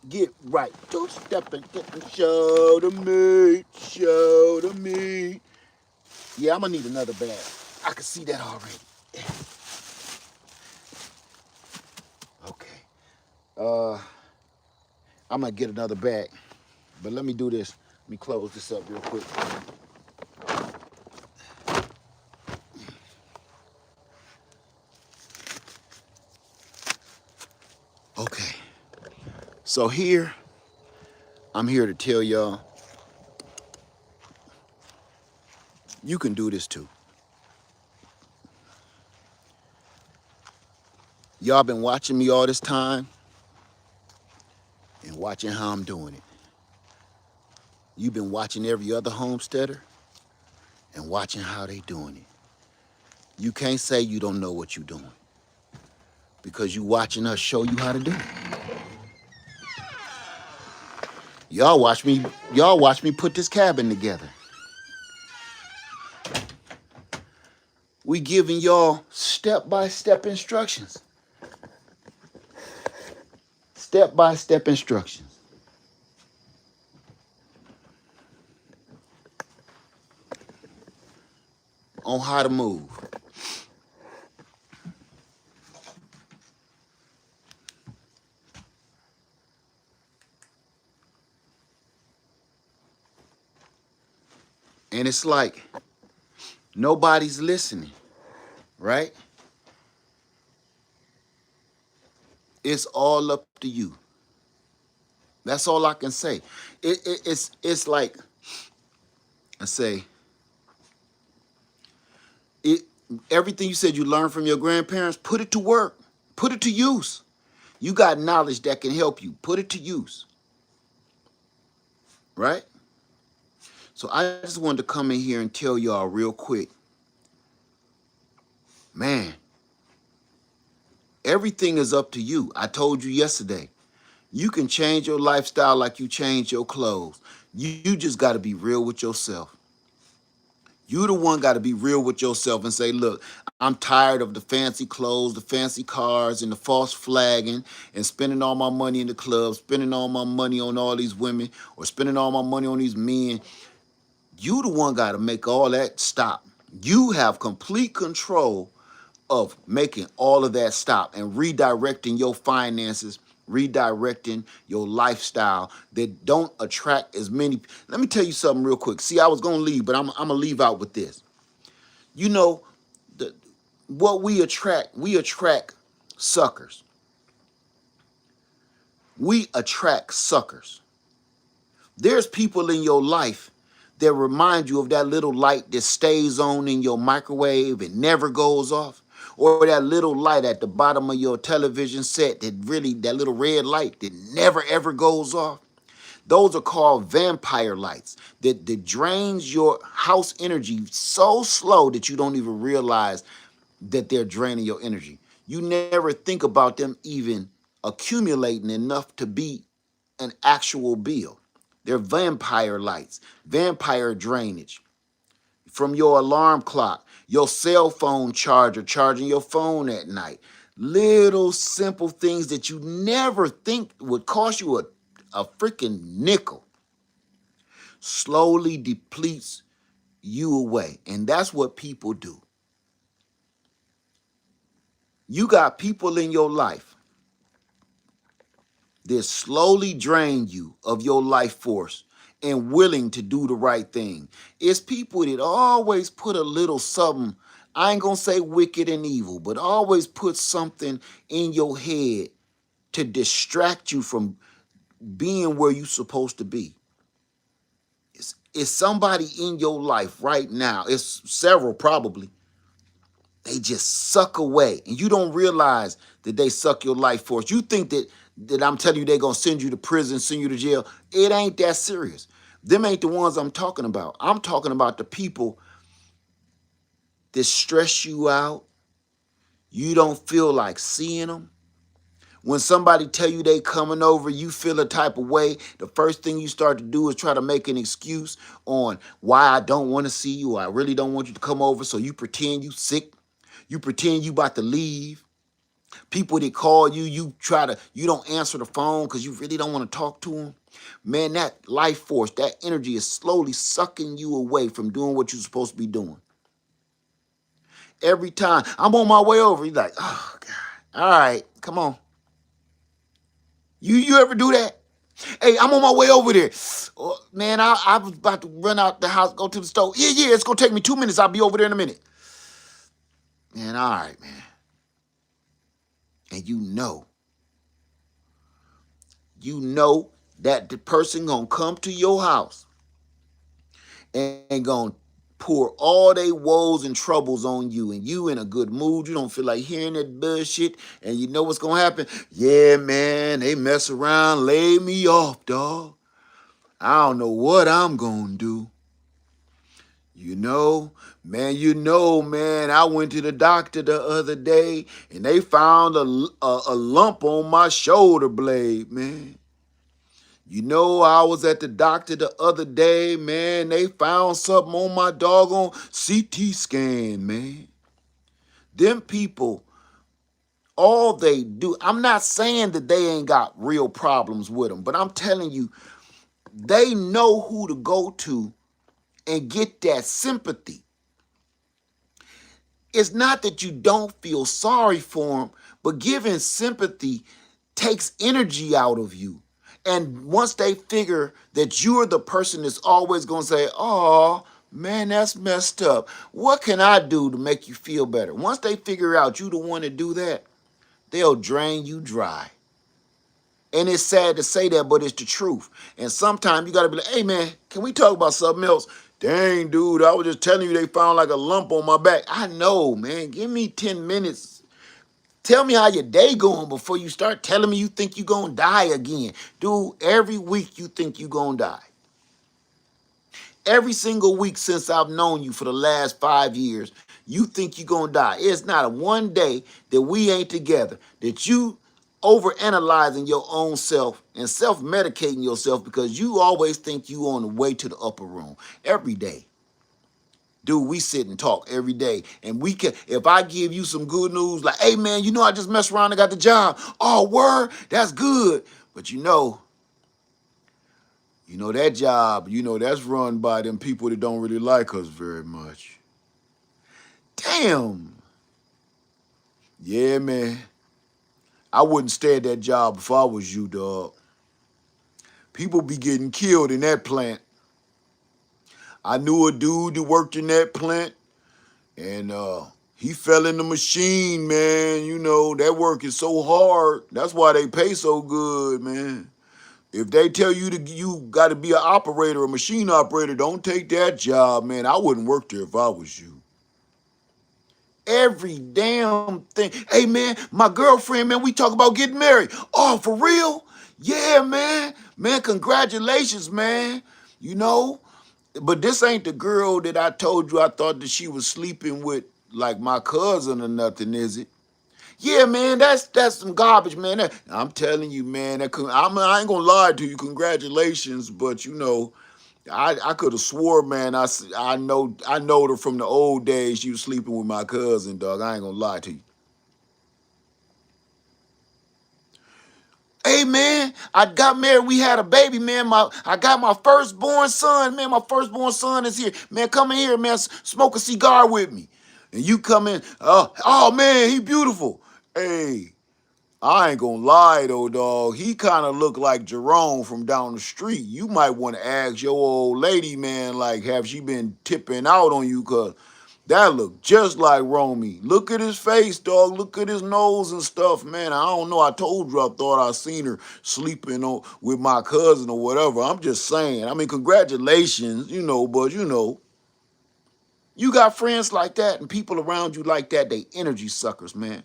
[SPEAKER 1] Get right. Two-step and get the show to me. Show to me. Yeah, I'm gonna need another bag. I can see that already. Okay. I'm gonna get another bag. But let me do this. Let me close this up real quick. Okay. So here, I'm here to tell y'all, you can do this too. Y'all been watching me all this time and watching how I'm doing it. You've been watching every other homesteader and watching how they doing it. You can't say you don't know what you're doing because you watching us show you how to do it. Y'all watch me put this cabin together. We giving y'all step-by-step instructions. Step-by-step instructions. on how to move. And it's like nobody's listening, right? It's all up to you. That's all I can say. It's like I say it. Everything you said you learned from your grandparents, put it to work. Put it to use. You got knowledge that can help you. Put it to use, right? So I just wanted to come in here and tell y'all real quick, man, everything is up to you. I told you yesterday, you can change your lifestyle like you change your clothes. You just got to be real with yourself. You the one got to be real with yourself and say, look, I'm tired of the fancy clothes, the fancy cars, and the false flagging, and spending all my money in the club, spending all my money on all these women, or spending all my money on these men. You the one got to make all that stop. You have complete control of making all of that stop and redirecting your finances, redirecting your lifestyle that don't attract as many. Let me tell you something real quick. See, I was going to leave, but I'm going to leave out with this. You know, the, what we attract suckers. We attract suckers. There's people in your life that remind you of that little light that stays on in your microwave and never goes off. Or that little light at the bottom of your television set that little red light that never ever goes off. Those are called vampire lights that drains your house energy so slow that you don't even realize that they're draining your energy. You never think about them even accumulating enough to be an actual bill. They're vampire lights, vampire drainage from your alarm clock, your cell phone charger, charging your phone at night. Little simple things that you never think would cost you a freaking nickel slowly depletes you away. And that's what people do. You got people in your life that slowly drain you of your life force and willing to do the right thing. It's people that always put a little something, I ain't gonna say wicked and evil, but always put something in your head to distract you from being where you're supposed to be. It's somebody in your life right now, it's several probably, they just suck away and you don't realize that they suck your life force. You think that I'm telling you they're gonna send you to prison, send you to jail. It ain't that serious. Them ain't the ones I'm talking about. I'm talking about the people that stress you out. You don't feel like seeing them. When somebody tell you they coming over, you feel a type of way. The first thing you start to do is try to make an excuse on why I don't want to see you, or I really don't want you to come over. So you pretend you sick. You pretend you about to leave. People that call you, you don't answer the phone because you really don't want to talk to them. Man, that life force, that energy is slowly sucking you away from doing what you're supposed to be doing. Every time I'm on my way over, you're like, oh God, all right, come on. You ever do that? Hey, I'm on my way over there. Oh, man, I was about to run out the house, go to the store. Yeah, it's gonna take me 2 minutes. I'll be over there in a minute. Man, all right, man. And you know that the person gonna come to your house and gonna pour all their woes and troubles on you, and you in a good mood. You don't feel like hearing that bullshit, and you know what's gonna happen. Yeah, man, they mess around, lay me off, dog. I don't know what I'm gonna do. Man, I went to the doctor the other day and they found a lump on my shoulder blade, man. I was at the doctor the other day, man. They found something on my doggone CT scan, man. Them people, all they do, I'm not saying that they ain't got real problems with them, but I'm telling you, they know who to go to and get that sympathy. It's not that you don't feel sorry for them, but giving sympathy takes energy out of you. And once they figure that you're the person that's always going to say, oh, man, that's messed up. What can I do to make you feel better? Once they figure out you the one to do that, they'll drain you dry. And it's sad to say that, but it's the truth. And sometimes you got to be like, hey, man, can we talk about something else? Dang, dude, I was just telling you they found like a lump on my back. I know, man. Give me 10 minutes. Tell me how your day going before you start telling me you think you going to die again. Dude, every week you think you going to die. Every single week since I've known you for the last 5 years, you think you're going to die. It's not a one day that we ain't together, that you overanalyzing your own self and self-medicating yourself because you always think you on the way to the upper room. Every day. Dude, we sit and talk every day. And we can, if I give you some good news, like, hey man, you know I just messed around and got the job. Oh, word, that's good. But that job, that's run by them people that don't really like us very much. Damn. Yeah, man. I wouldn't stay at that job if I was you, dog. People be getting killed in that plant. I knew a dude that worked in that plant, and he fell in the machine, man. That work is so hard. That's why they pay so good, man. If they tell you you got to be an operator, a machine operator, don't take that job, man. I wouldn't work there if I was you. Every damn thing. Hey, man, my girlfriend, man, we talk about getting married. Oh, for real? Yeah, man. Man, congratulations, man. You know, but this ain't the girl that I told you I thought that she was sleeping with like my cousin or nothing, is it? Yeah, man, that's some garbage, man. I'm telling you, man. I ain't gonna lie to you. Congratulations, but I could have swore, man. I know her from the old days. She was sleeping with my cousin, dog. I ain't gonna lie to you. Hey, man, I got married. We had a baby, man. I got my firstborn son, man. My firstborn son is here, man. Come in here, man. Smoke a cigar with me, and you come in. Oh, man, he beautiful. Hey, I ain't gonna lie though, dog. He kind of looked like Jerome from down the street. You might want to ask your old lady, man, like, have she been tipping out on you? Cause that looked just like Romy. Look at his face, dog. Look at his nose and stuff, man. I don't know. I told you I thought I seen her sleeping with my cousin or whatever. I'm just saying. I mean, congratulations, but you got friends like that and people around you like that. They energy suckers, man.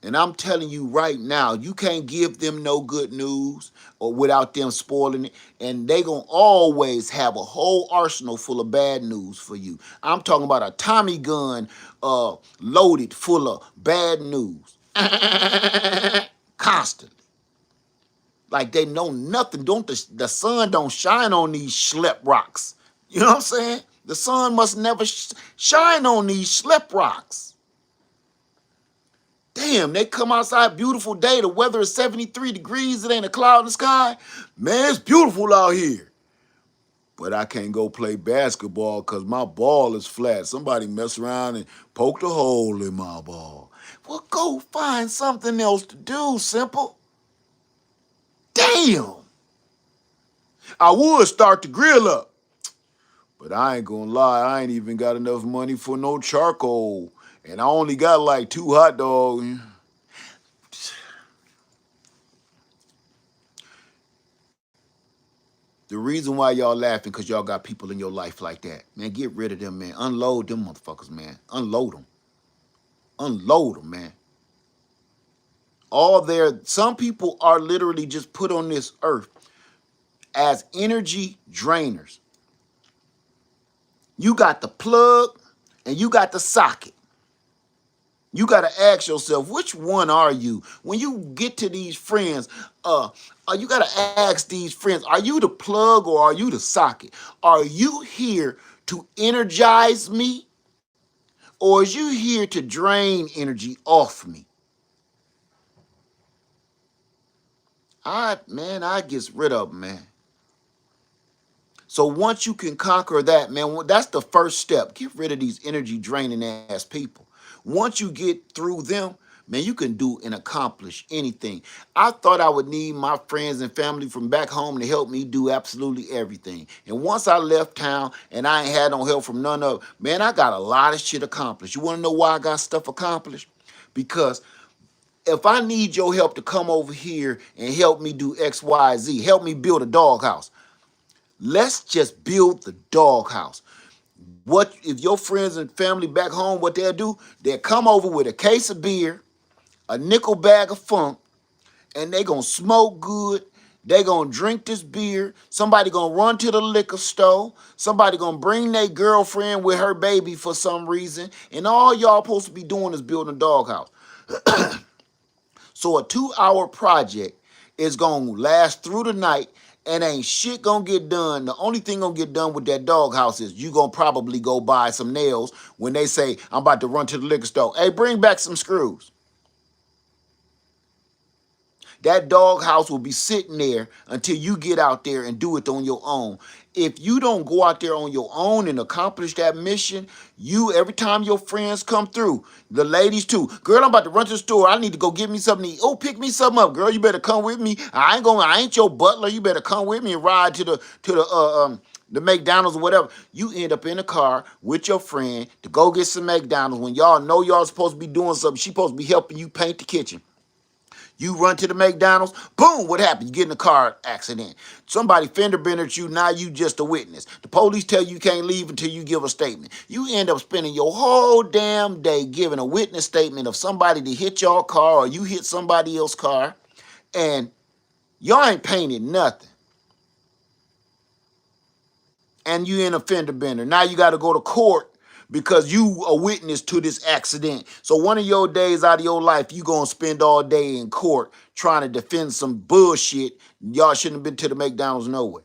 [SPEAKER 1] And I'm telling you right now, you can't give them no good news or without them spoiling it. And they gonna always have a whole arsenal full of bad news for you. I'm talking about a Tommy gun loaded full of bad news. Constantly. Like they know nothing. Don't the sun don't shine on these schlep rocks. You know what I'm saying? The sun must never shine on these schlep rocks. Damn, they come outside, beautiful day. The weather is 73 degrees. It ain't a cloud in the sky. Man, it's beautiful out here. But I can't go play basketball because my ball is flat. Somebody mess around and poked a hole in my ball. Well, go find something else to do, simple. Damn. I would start the grill up. But I ain't gonna lie, I ain't even got enough money for no charcoal. And I only got like 2 hot dogs. The reason why y'all laughing because y'all got people in your life like that. Man, get rid of them, man. Unload them motherfuckers, man. Unload them. Unload them, man. Some people are literally just put on this earth as energy drainers. You got the plug and you got the socket. You got to ask yourself, which one are you? When you get to these friends, you got to ask these friends, are you the plug or are you the socket? Are you here to energize me or is you here to drain energy off me? I gets rid of them, man. So once you can conquer that, man, that's the first step. Get rid of these energy draining ass people. Once you get through them, man, you can do and accomplish anything. I thought I would need my friends and family from back home to help me do absolutely everything. And once I left town and I ain't had no help from none of, man, I got a lot of shit accomplished. You want to know why I got stuff accomplished? Because if I need your help to come over here and help me do X, Y, Z, help me build a doghouse. Let's just build the doghouse. What if your friends and family back home, what they'll do, they'll come over with a case of beer, a nickel bag of funk, and they gonna smoke good. They gonna drink this beer. Somebody gonna run to the liquor store. Somebody gonna bring their girlfriend with her baby for some reason. And all y'all supposed to be doing is building a doghouse. So a 2-hour project is gonna last through the night and ain't shit gonna get done. The only thing gonna get done with that doghouse is you gonna probably go buy some nails when they say, I'm about to run to the liquor store. Hey, bring back some screws. That doghouse will be sitting there until you get out there and do it on your own. If you don't go out there on your own and accomplish that mission, you every time your friends come through, the ladies too. Girl, I'm about to run to the store. I need to go get me something to eat. Oh, pick me something up, girl. You better come with me. I ain't your butler. You better come with me and ride to the McDonald's or whatever. You end up in a car with your friend to go get some McDonald's when y'all know y'all supposed to be doing something. She supposed to be helping you paint the kitchen. You run to the McDonald's, boom, what happened? You get in a car accident. Somebody fender bendered you, now you just a witness. The police tell you can't leave until you give a statement. You end up spending your whole damn day giving a witness statement of somebody that hit your car or you hit somebody else's car, and y'all ain't painted nothing. And you in a fender bender. Now you got to go to court because you a witness to this accident. So one of your days out of your life, you gonna spend all day in court trying to defend some bullshit. Y'all shouldn't have been to the McDonald's no way.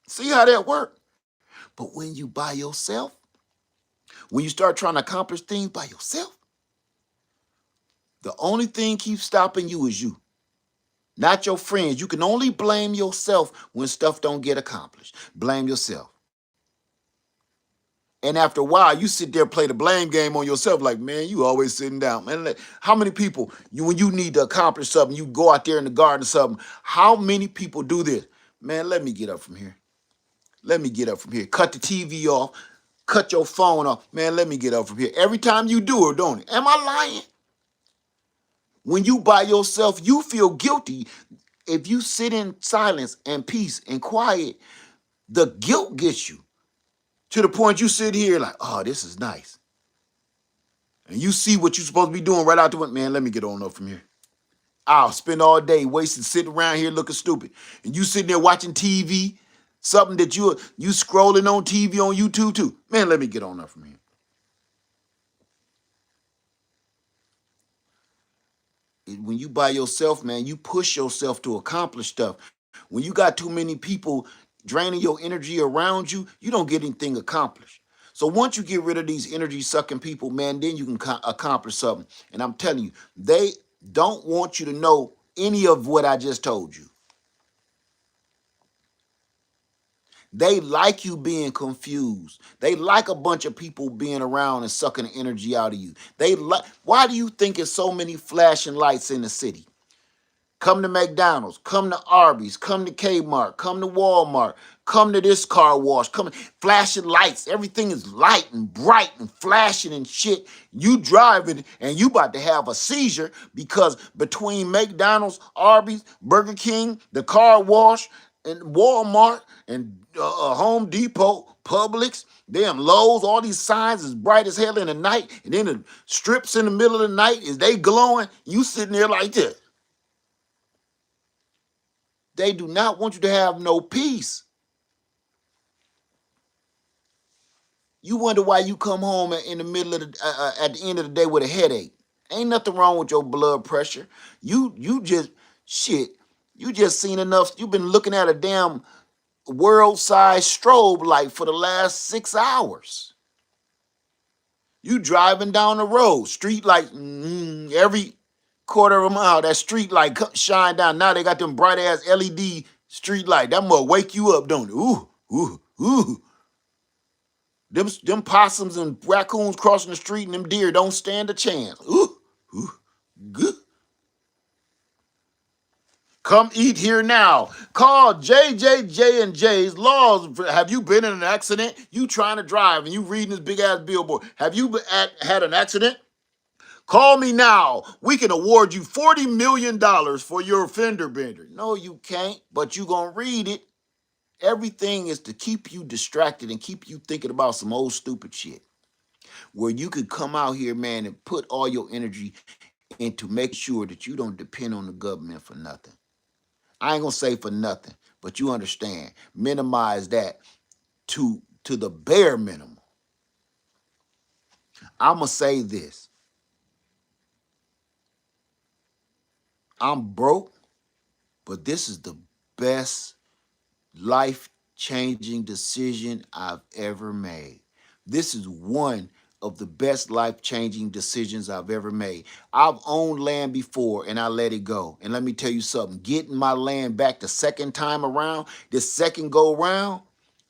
[SPEAKER 1] See how that worked? But when you by yourself, when you start trying to accomplish things by yourself, the only thing keeps stopping you is you, not your friends. You can only blame yourself when stuff don't get accomplished. Blame yourself. And after a while, you sit there, play the blame game on yourself. Like, man, you always sitting down. Man, how many people, when you need to accomplish something, you go out there in the garden or something, how many people do this? Man, let me get up from here. Let me get up from here. Cut the TV off. Cut your phone off. Man, let me get up from here. Every time you do it, don't it? Am I lying? When you by yourself, you feel guilty. If you sit in silence and peace and quiet, the guilt gets you to the point you sit here like, oh, this is nice. And you see what you're supposed to be doing right out the window. Man, let me get on up from here. I'll spend all day wasting sitting around here looking stupid. And you sitting there watching TV, something that you scrolling on TV on YouTube too. Man, let me get on up from here. When you by yourself, man, you push yourself to accomplish stuff. When you got too many people draining your energy around you, you don't get anything accomplished. So once you get rid of these energy sucking people, man, then you can accomplish something. And I'm telling you, they don't want you to know any of what I just told you. They like you being confused. They like a bunch of people being around and sucking the energy out of you. They like. Why do you think there's so many flashing lights in the city? Come to McDonald's, come to Arby's, come to Kmart, come to Walmart, come to this car wash, come flashing lights. Everything is light and bright and flashing and shit. You driving and you about to have a seizure because between McDonald's, Arby's, Burger King, the car wash, and Walmart and Home Depot, Publix, damn Lowe's, all these signs is bright as hell in the night, and then the strips in the middle of the night, is they glowing? You sitting there like this. They do not want you to have no peace. You wonder why you come home in the middle of at the end of the day with a headache. Ain't nothing wrong with your blood pressure. You just shit. You just seen enough. You've been looking at a damn world-size strobe light for the last 6 hours. You driving down the road, street light, every quarter of a mile, that street light shine down. Now they got them bright ass LED street light. That must wake you up, don't it? Ooh, ooh. Ooh, them possums and raccoons crossing the street and them deer don't stand a chance. Ooh, ooh, good. Come eat here now. Call JJJ and J's Laws. Have you been in an accident? You trying to drive and you reading this big ass billboard. Have you had an accident? Call me now. We can award you $40 million for your fender bender. No, you can't, but you going to read it. Everything is to keep you distracted and keep you thinking about some old stupid shit. Where you could come out here, man, and put all your energy into making sure that you don't depend on the government for nothing. I ain't gonna say for nothing, but you understand. Minimize that to the bare minimum. I'ma say this. I'm broke, but this is the best life-changing decision I've ever made. This is one of the best life-changing decisions I've ever made. I've owned land before and I let it go. And let me tell you something, getting my land back the second time around, this second go around,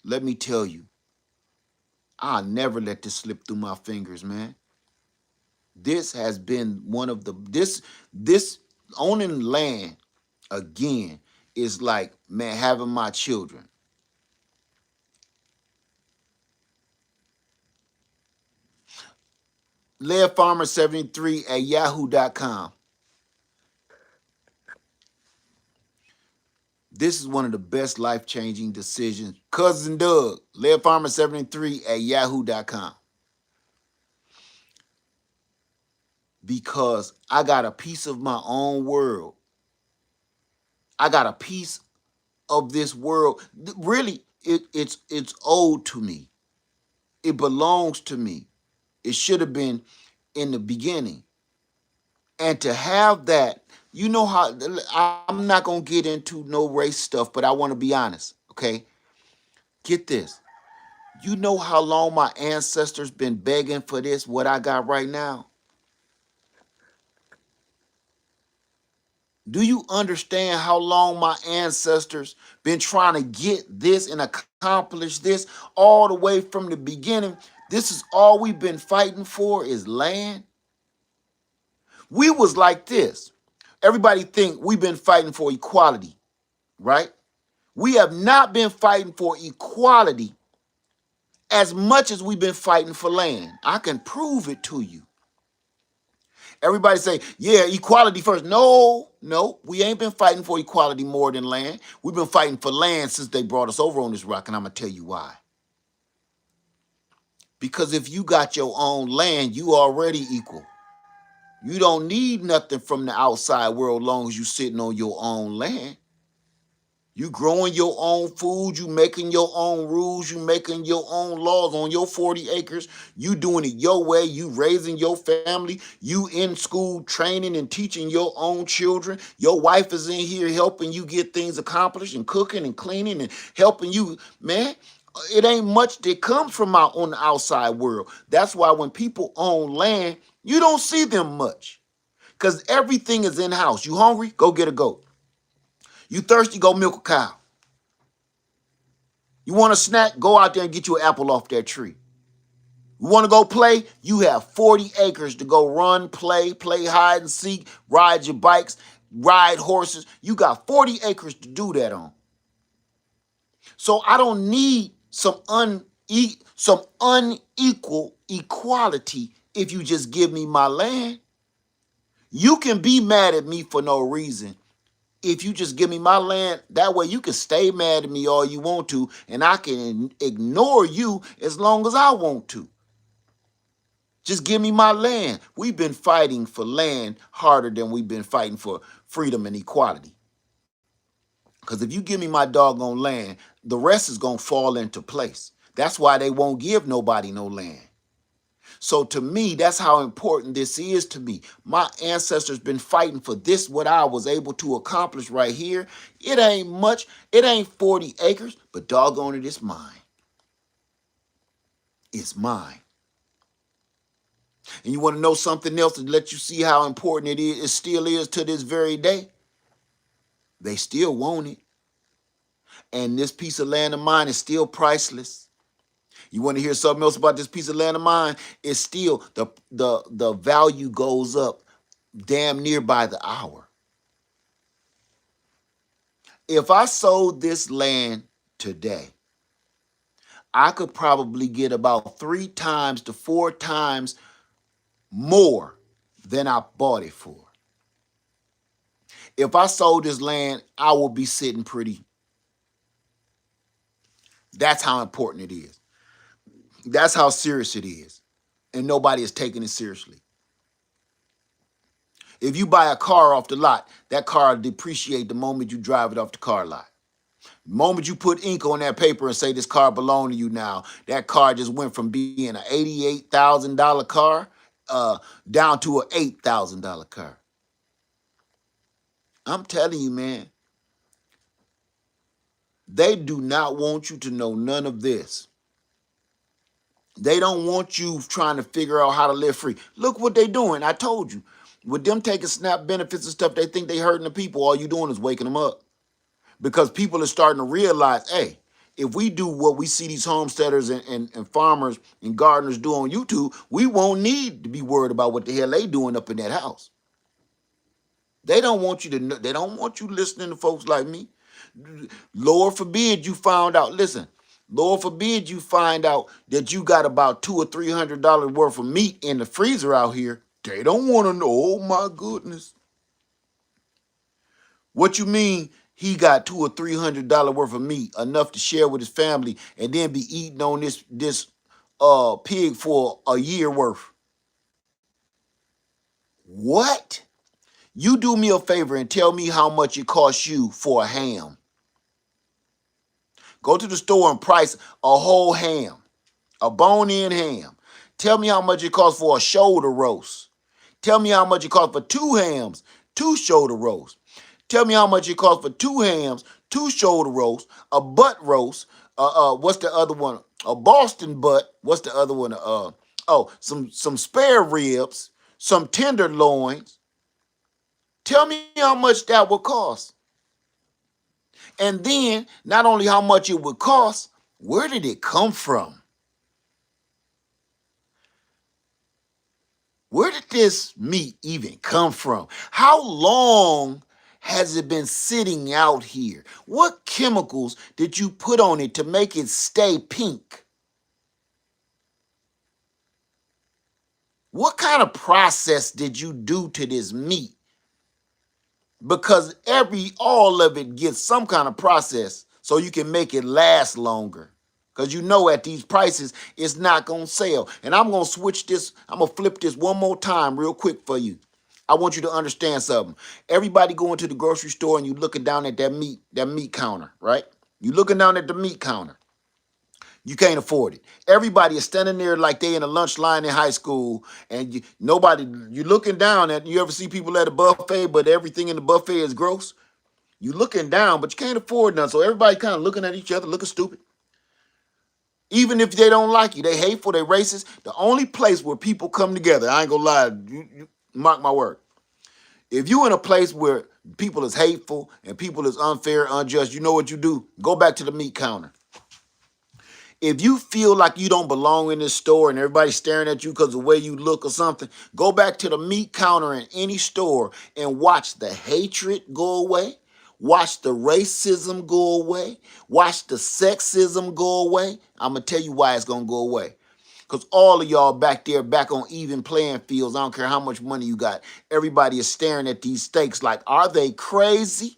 [SPEAKER 1] let me tell you, I'll never let this slip through my fingers, man. This has been one of the this owning land again is like, man, having my children. LeadFarmer73 at yahoo.com. This is one of the best life-changing decisions. Cousin Doug, LeadFarmer73 at yahoo.com. Because I got a piece of my own world. I got a piece of this world. Really, it's owed to me. It belongs to me. It should have been in the beginning. And to have that, you know how, I'm not going to get into no race stuff, but I want to be honest, okay? Get this. You know how long my ancestors been begging for this, what I got right now? Do you understand how long my ancestors been trying to get this and accomplish this all the way from the beginning? This is all we've been fighting for is land. We was like this. Everybody think we've been fighting for equality, right? We have not been fighting for equality as much as we've been fighting for land. I can prove it to you. Everybody say, yeah, equality first. No, no, we ain't been fighting for equality more than land. We've been fighting for land since they brought us over on this rock, and I'm going to tell you why. Because if you got your own land, you already equal. You don't need nothing from the outside world long as you sitting on your own land. You growing your own food, you making your own rules, you making your own laws on your 40 acres. You doing it your way, you raising your family, you in school training and teaching your own children. Your wife is in here helping you get things accomplished and cooking and cleaning and helping you. Man, it ain't much that comes from out on the outside world. That's why when people own land, you don't see them much because everything is in-house. You hungry? Go get a goat. You thirsty? Go milk a cow. You want a snack? Go out there and get you an apple off that tree. You want to go play? You have 40 acres to go run, play hide and seek, ride your bikes, ride horses. You got 40 acres to do that on. So I don't need some unequal equality if you just give me my land. You can be mad at me for no reason. If you just give me my land, that way you can stay mad at me all you want to, and I can ignore you as long as I want to. Just give me my land. We've been fighting for land harder than we've been fighting for freedom and equality. Because if you give me my doggone land, the rest is going to fall into place. That's why they won't give nobody no land. So to me, that's how important this is to me. My ancestors been fighting for this, what I was able to accomplish right here. It ain't much. It ain't 40 acres, but doggone it, it's mine. It's mine. And you want to know something else to let you see how important it is, it still is to this very day? They still want it. And this piece of land of mine is still priceless. You want to hear something else about this piece of land of mine? It's still the value goes up damn near by the hour. If I sold this land today, I could probably get about 3 times to 4 times more than I bought it for. If I sold this land, I will be sitting pretty. That's how important it is. That's how serious it is. And nobody is taking it seriously. If you buy a car off the lot, that car will depreciate the moment you drive it off the car lot. The moment you put ink on that paper and say this car belongs to you now, that car just went from being an $88,000 car down to an $8,000 car. I'm telling you, man, they do not want you to know none of this. They don't want you trying to figure out how to live free. Look what they're doing. I told you. With them taking SNAP benefits and stuff, they think they hurting the people. All you doing is waking them up. Because people are starting to realize, hey, if we do what we see these homesteaders and farmers and gardeners do on YouTube, we won't need to be worried about what the hell they doing up in that house. They don't want you to know, they don't want you listening to folks like me. Lord forbid you found out, listen, Lord forbid you find out that you got about $200 or $300 worth of meat in the freezer out here. They don't want to know, oh my goodness. What you mean he got $200 or $300 worth of meat, enough to share with his family, and then be eating on this pig for a year worth? What? You do me a favor and tell me how much it costs you for a ham. Go to the store and price a whole ham, a bone-in ham. Tell me how much it costs for a shoulder roast. Tell me how much it costs for 2 hams, 2 shoulder roasts. Tell me how much it costs for 2 hams, 2 shoulder roasts, a butt roast. What's the other one? A Boston butt. What's the other one? Some spare ribs, some tenderloins. Tell me how much that would cost. And then, not only how much it would cost, where did it come from? Where did this meat even come from? How long has it been sitting out here? What chemicals did you put on it to make it stay pink? What kind of process did you do to this meat? Because all of it gets some kind of process so you can make it last longer. Because you know at these prices, it's not going to sell. And I'm going to switch this. I'm going to flip this one more time real quick for you. I want you to understand something. Everybody going to the grocery store and you looking down at that meat counter, right? You looking down at the meat counter. You can't afford it. Everybody is standing there like they in a lunch line in high school, and you looking down at, you ever see people at a buffet, but everything in the buffet is gross? You looking down, but you can't afford none. So everybody kind of looking at each other, looking stupid. Even if they don't like you, they hateful, they racist. The only place where people come together, I ain't gonna lie, you mark my word. If you in a place where people is hateful and people is unfair, unjust, you know what you do? Go back to the meat counter. If you feel like you don't belong in this store and everybody's staring at you because of the way you look or something, go back to the meat counter in any store and watch the hatred go away. Watch the racism go away. Watch the sexism go away. I'm going to tell you why it's going to go away. Because all of y'all back there, back on even playing fields, I don't care how much money you got, everybody is staring at these steaks like, are they crazy?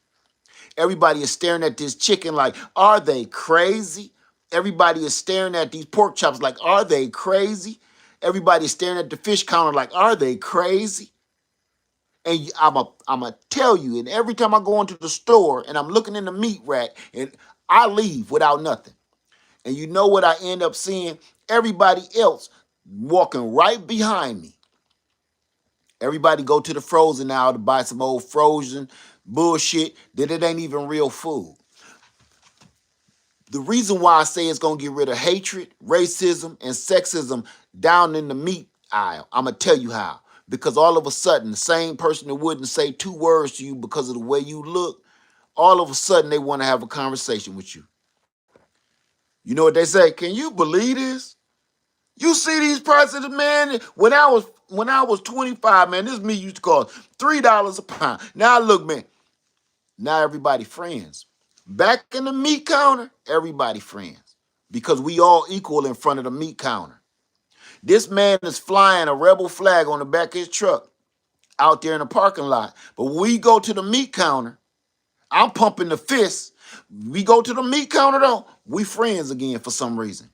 [SPEAKER 1] Everybody is staring at this chicken like, are they crazy? Everybody is staring at these pork chops like, are they crazy? Everybody is staring at the fish counter like, are they crazy? And I'm going to tell you, and every time I go into the store and I'm looking in the meat rack, and I leave without nothing. And you know what I end up seeing? Everybody else walking right behind me. Everybody go to the frozen aisle to buy some old frozen bullshit that it ain't even real food. The reason why I say it's going to get rid of hatred, racism, and sexism down in the meat aisle, I'm going to tell you how. Because all of a sudden, the same person that wouldn't say 2 words to you because of the way you look, all of a sudden they want to have a conversation with you. You know what they say? Can you believe this? You see these prices, man. When I was 25, man, this meat used to cost $3 a pound. Now look, man. Now everybody friends. Back in the meat counter, everybody friends because we all equal in front of the meat counter. This man is flying a rebel flag on the back of his truck out there in the parking lot. But when we go to the meat counter, I'm pumping the fist. We go to the meat counter though, we friends again for some reason.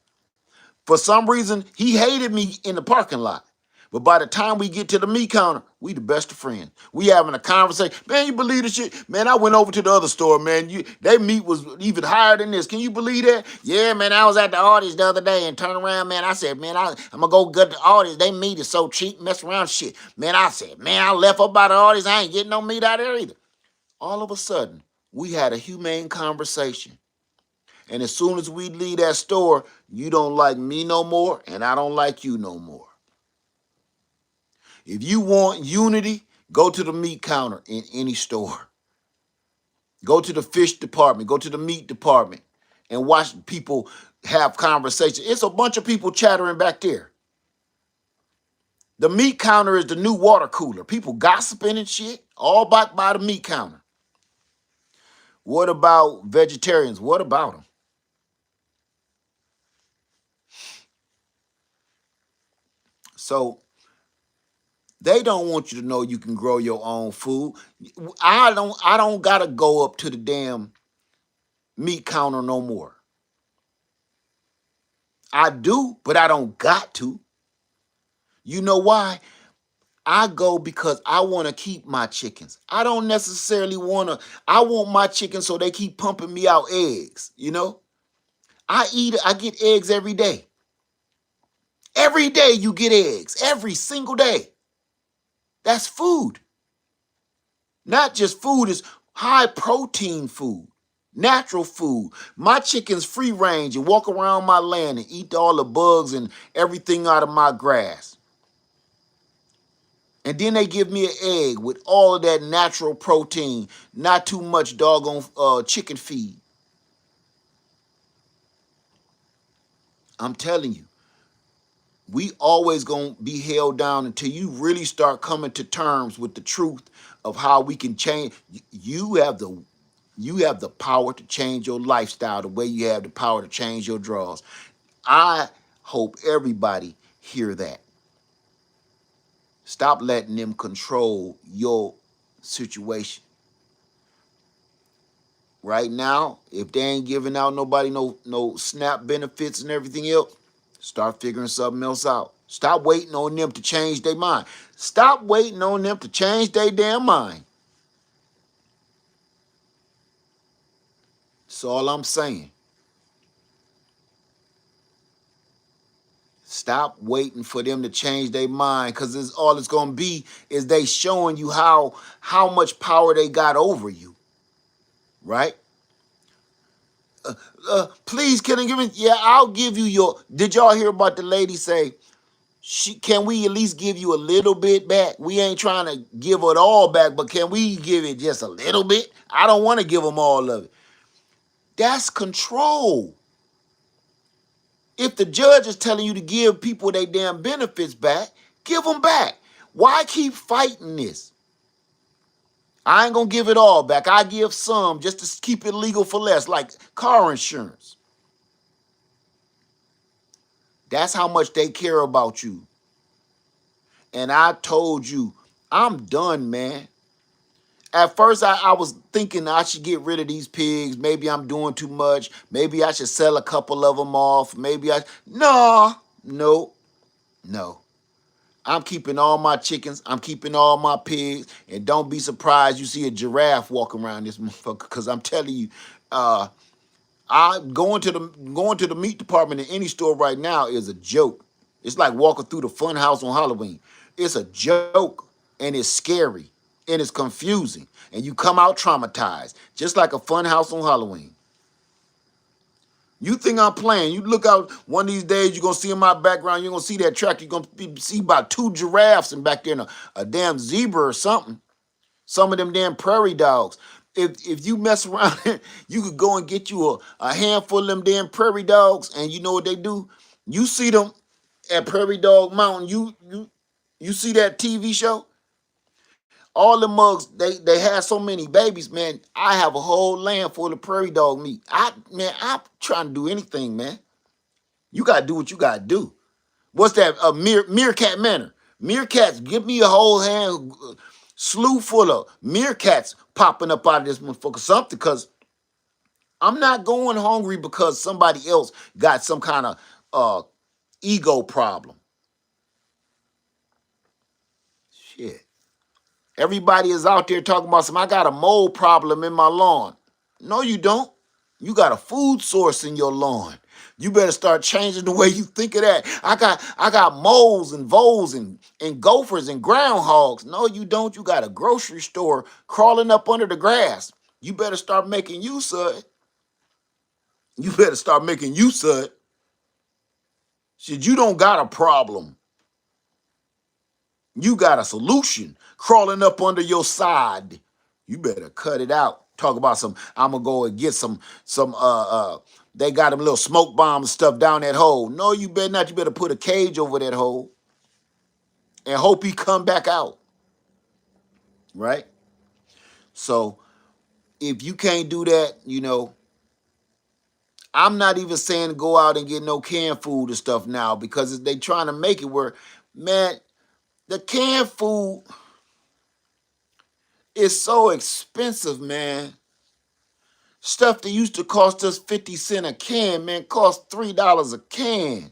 [SPEAKER 1] For some reason, he hated me in the parking lot. But by the time we get to the meat counter, we the best of friends. We having a conversation. Man, you believe this shit? Man, I went over to the other store, man. They meat was even higher than this. Can you believe that? Yeah, man, I was at the Arby's the other day and turned around, man. I said, man, I'm going to go get the Arby's. They meat is so cheap, mess around shit. Man, I said, man, I left up by the Arby's. I ain't getting no meat out there either. All of a sudden, we had a humane conversation. And as soon as we leave that store, you don't like me no more, and I don't like you no more. If you want unity, go to the meat counter in any store. Go to the fish department, go to the meat department, and watch people have conversations. It's a bunch of people chattering back there. The meat counter is the new water cooler. People gossiping and shit, all back by the meat counter. What about vegetarians? What about them? So they don't want you to know you can grow your own food. I don't gotta go up to the damn meat counter no more. I do, but I don't got to. You know why? I go because I want to keep my chickens. I don't necessarily I want my chickens so they keep pumping me out eggs, you know? I get eggs every day. Every day you get eggs, every single day. That's food. Not just food, it's high protein food, natural food. My chickens free range and walk around my land and eat all the bugs and everything out of my grass. And then they give me an egg with all of that natural protein, not too much doggone chicken feed. I'm telling you, we always gonna be held down until you really start coming to terms with the truth of how we can change. You have the power to change your lifestyle the way you have the power to change your draws. I hope everybody hear that. Stop letting them control your situation. Right now, if they ain't giving out nobody no SNAP benefits and everything else, start figuring something else out. Stop waiting on them to change their mind. Stop waiting on them to change their damn mind. That's all I'm saying. Stop waiting for them to change their mind, because all it's going to be is they showing you how much power they got over you, right? Please, can I give me? Yeah, I'll give you your. Did y'all hear about the lady say, can we at least give you a little bit back? We ain't trying to give it all back, but can we give it just a little bit? I don't want to give them all of it. That's control. If the judge is telling you to give people their damn benefits back, give them back. Why keep fighting this? I ain't gonna give it all back. I give some just to keep it legal for less, like car insurance. That's how much they care about you. And I told you, I'm done, man. At first, I was thinking I should get rid of these pigs. Maybe I'm doing too much. Maybe I should sell a couple of them off. No. No. I'm keeping all my chickens. I'm keeping all my pigs. And don't be surprised you see a giraffe walking around this motherfucker. Because I'm telling you, I going to the meat department in any store right now is a joke. It's like walking through the fun house on Halloween. It's a joke, and it's scary, and it's confusing, and you come out traumatized, just like a fun house on Halloween. You think I'm playing? You look out one of these days, you're gonna see in my background, you're gonna see that track. You're gonna see about 2 giraffes and back there and a damn zebra or something. Some of them damn prairie dogs. if you mess around, you could go and get you a handful of them damn prairie dogs, and you know what they do? You see them at Prairie Dog Mountain. You see that TV show? All the mugs, they have so many babies, man. I have a whole land full of prairie dog meat. I'm trying to do anything, man. You gotta do what you gotta do. What's that? Meerkat Manor. Meerkats, give me a whole hand slew full of meerkats popping up out of this motherfucker something, because I'm not going hungry because somebody else got some kind of ego problem. Shit. Everybody is out there talking about I got a mold problem in my lawn. No, you don't. You got a food source in your lawn. You better start changing the way you think of that. I got moles and voles and gophers and groundhogs. No, you don't. You got a grocery store crawling up under the grass. You better start making use of it. You better start making use of it. Shit, you don't got a problem. You got a solution crawling up under your side. You better cut it out. Talk about I'm gonna go and get they got them little smoke bomb stuff down that hole. No, you better not. You better put a cage over that hole and hope he come back out. Right? So if you can't do that, I'm not even saying to go out and get no canned food and stuff now, because they trying to make it where, man, the canned food is so expensive, man. Stuff that used to cost us 50 cents a can, man, cost $3 a can.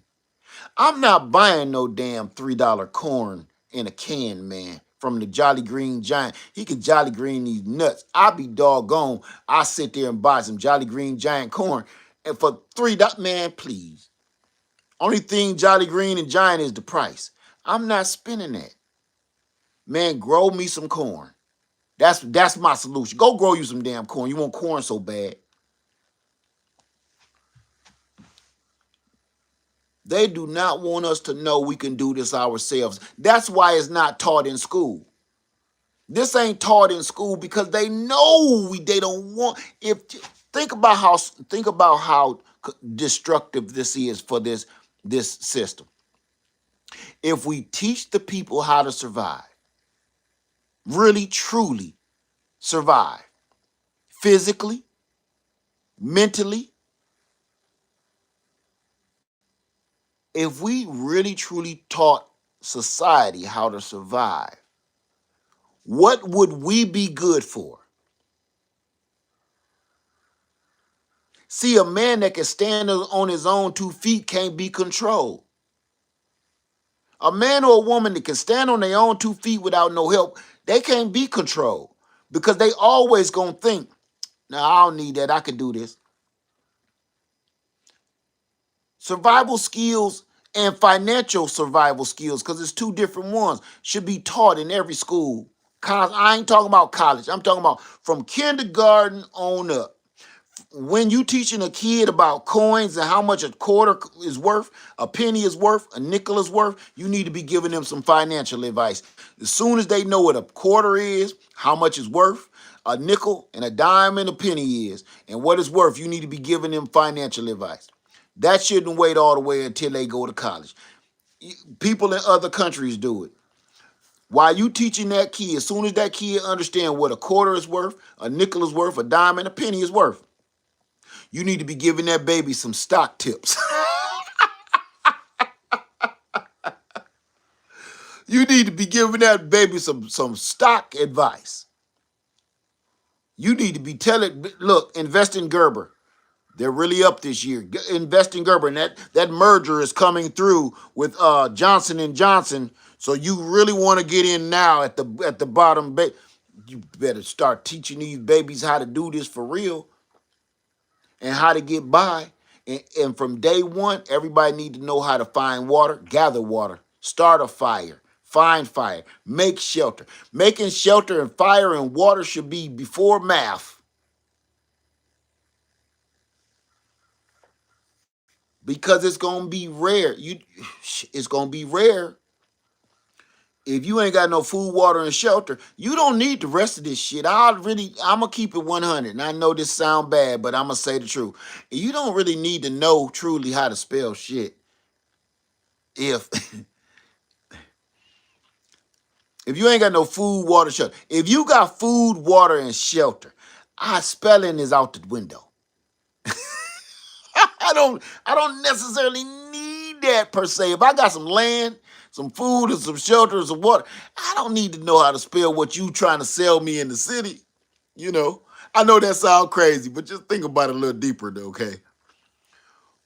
[SPEAKER 1] I'm not buying no damn $3 corn in a can, man, from the Jolly Green Giant. He could Jolly Green these nuts. I be doggone. I sit there and buy some Jolly Green Giant corn, and for $3, man, please. Only thing Jolly Green and Giant is the price. I'm not spending that. Man, grow me some corn. That's my solution. Go grow you some damn corn. You want corn so bad. They do not want us to know we can do this ourselves. That's why it's not taught in school. This ain't taught in school because they know they don't want. Think about how destructive this is for this system. If we teach the people how to survive, really truly survive, physically, mentally, if we really truly taught society how to survive, what would we be good for? See, a man that can stand on his own 2 feet can't be controlled. A man or a woman that can stand on their own 2 feet without no help, they can't be controlled, because they always gonna think, "Now I don't need that. I can do this." Survival skills and financial survival skills, because it's two different ones, should be taught in every school. I ain't talking about college. I'm talking about from kindergarten on up. When you teaching a kid about coins and how much a quarter is worth, a penny is worth, a nickel is worth, you need to be giving them some financial advice. As soon as they know what a quarter is, how much it's worth, a nickel and a dime and a penny is, and what it's worth, you need to be giving them financial advice. That shouldn't wait all the way until they go to college. People in other countries do it. While you teaching that kid, as soon as that kid understand what a quarter is worth, a nickel is worth, a dime and a penny is worth, you need to be giving that baby some stock tips. You need to be giving that baby some stock advice. You need to be telling, look, invest in Gerber. They're really up this year. Invest in Gerber. And that merger is coming through with Johnson and Johnson. So you really want to get in now at the bottom. You better start teaching these babies how to do this for real and how to get by. And from day one, everybody need to know how to find water, gather water, start a fire, find fire, make shelter. Making shelter and fire and water should be before math, because it's gonna be rare. It's gonna be rare If you ain't got no food, water, and shelter, you don't need the rest of this shit. I'm gonna keep it 100. And I know this sound bad, but I'm gonna say the truth. You don't really need to know truly how to spell shit. If if you ain't got no food, water, shelter. If you got food, water, and shelter, spelling is out the window. I don't necessarily need that per se. If I got some land, some food, and some shelter, and some water, I don't need to know how to spell what you trying to sell me in the city. You know, I know that sounds crazy, but just think about it a little deeper, though, okay?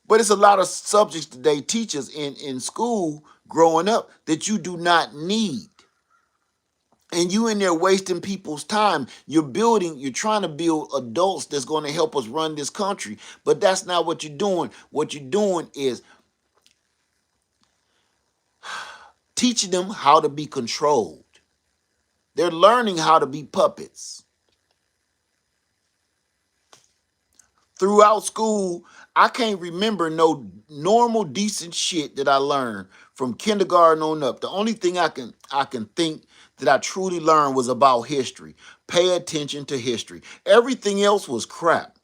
[SPEAKER 1] But it's a lot of subjects that they teach us in school growing up that you do not need. And you in there wasting people's time. You're trying to build adults that's going to help us run this country. But that's not what you're doing. What you're doing is teaching them how to be controlled. They're learning how to be puppets. Throughout school, I can't remember no normal decent shit that I learned from kindergarten on up. The only thing I can think that I truly learned was about history. Pay attention to history. Everything else was crap.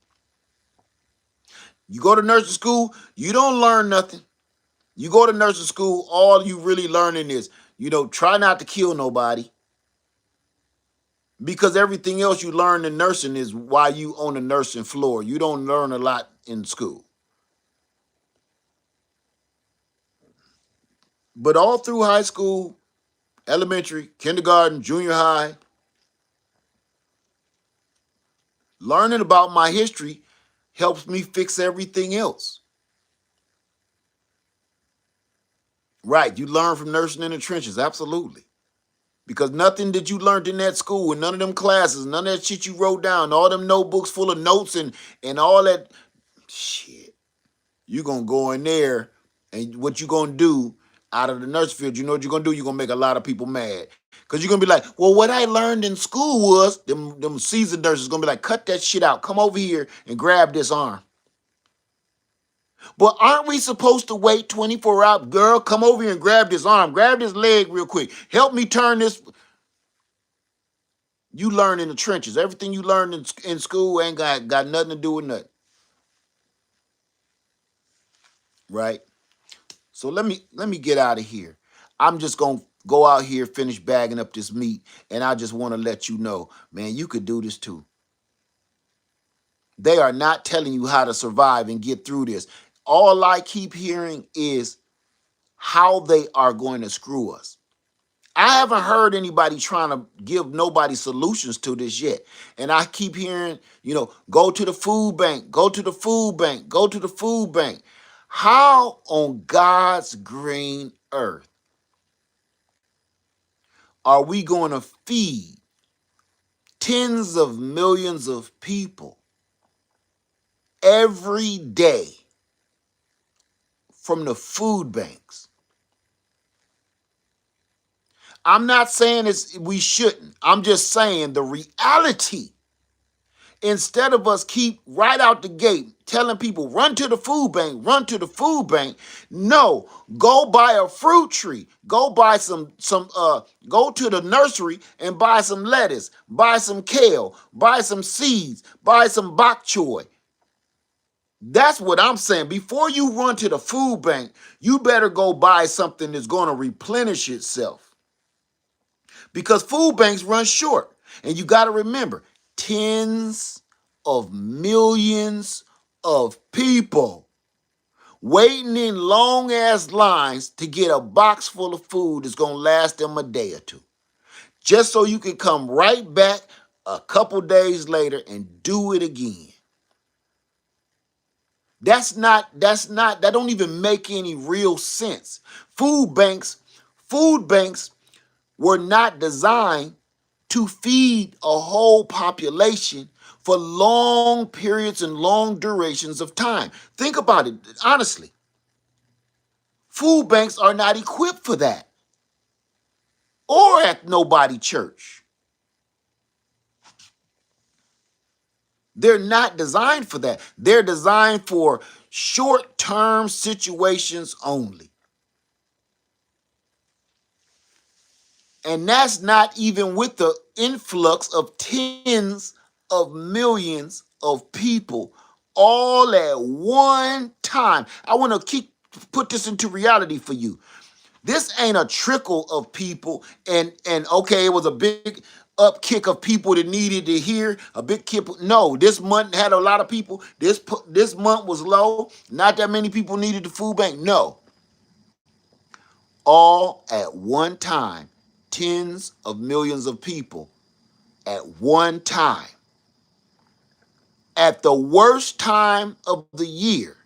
[SPEAKER 1] You go to nursing school, you don't learn nothing. You go to nursing school, all you really learning is, try not to kill nobody. Because everything else you learn in nursing is why you on the nursing floor. You don't learn a lot in school. But all through high school, elementary, kindergarten, junior high, learning about my history helps me fix everything else. Right, you learn from nursing in the trenches, absolutely. Because nothing that you learned in that school and none of them classes, none of that shit you wrote down, all them notebooks full of notes and all that shit, you gonna go in there and what you gonna do out of the nurse field, you know what you're gonna do? You're gonna make a lot of people mad. Cause you're gonna be like, well, what I learned in school was them seasoned nurses gonna be like, cut that shit out. Come over here and grab this arm. But aren't we supposed to wait 24 hours? Girl, come over here and grab this arm. Grab this leg real quick. Help me turn this. You learn in the trenches. Everything you learned in school ain't got nothing to do with nothing. Right? So let me get out of here. I'm just gonna go out here, finish bagging up this meat, and I just want to let you know, man, you could do this too. They are not telling you how to survive and get through this. All I keep hearing is how they are going to screw us. I haven't heard anybody trying to give nobody solutions to this yet. And I keep hearing, go to the food bank, go to the food bank, go to the food bank. How on God's green earth are we going to feed tens of millions of people every day from the food banks? I'm not saying we shouldn't. I'm just saying the reality. Instead of us keep right out the gate telling people run to the food bank, run to the food bank. No, go buy a fruit tree. Go buy go to the nursery and buy some lettuce, buy some kale, buy some seeds, buy some bok choy. That's what I'm saying. Before you run to the food bank, you better go buy something that's going to replenish itself. Because food banks run short. And you got to remember, tens of millions of people waiting in long ass lines to get a box full of food that's going to last them a day or two. Just so you can come right back a couple days later and do it again. That don't even make any real sense. Food banks were not designed to feed a whole population for long periods and long durations of time. Think about it, honestly. Food banks are not equipped for that, or at nobody church. They're not designed for that. They're designed for short-term situations only. And that's not even with the influx of tens of millions of people all at one time. I want to put this into reality for you. This ain't a trickle of people, and okay, it was a big upkick of people that needed to hear a big kick. No, this month had a lot of people. This month was low. Not that many people needed the food bank. No, all at one time, tens of millions of people at one time. At the worst time of the year,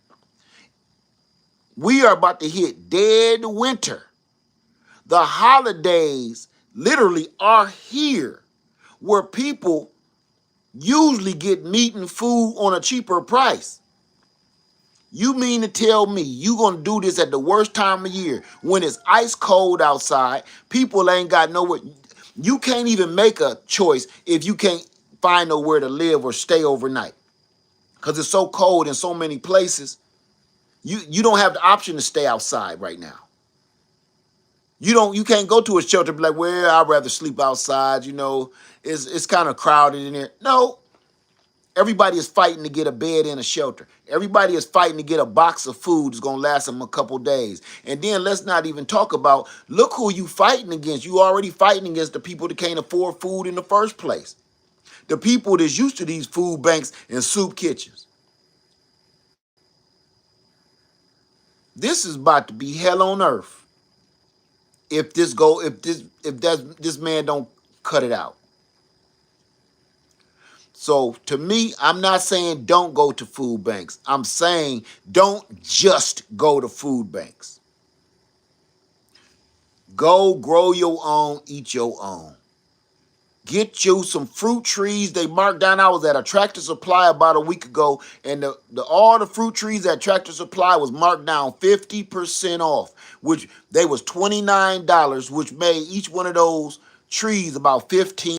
[SPEAKER 1] we are about to hit dead winter. The holidays literally are here, where people usually get meat and food on a cheaper price. You mean to tell me you gonna do this at the worst time of year when it's ice cold outside, people ain't got nowhere. You can't even make a choice if you can't find nowhere to live or stay overnight. Because it's so cold in so many places, you don't have the option to stay outside right now. You can't go to a shelter and be like, well, I'd rather sleep outside, it's kind of crowded in there. No, everybody is fighting to get a bed in a shelter. Everybody is fighting to get a box of food that's going to last them a couple days. And then let's not even talk about, look who you fighting against. You already fighting against the people that can't afford food in the first place. The people that's used to these food banks and soup kitchens. This is about to be hell on earth if this man don't cut it out. So to me, I'm not saying don't go to food banks. I'm saying don't just go to food banks. Go grow your own, eat your own. Get you some fruit trees. They marked down. I was at a Tractor Supply about a week ago, and all the fruit trees at Tractor Supply was marked down 50% off, which they was $29, which made each one of those trees about 15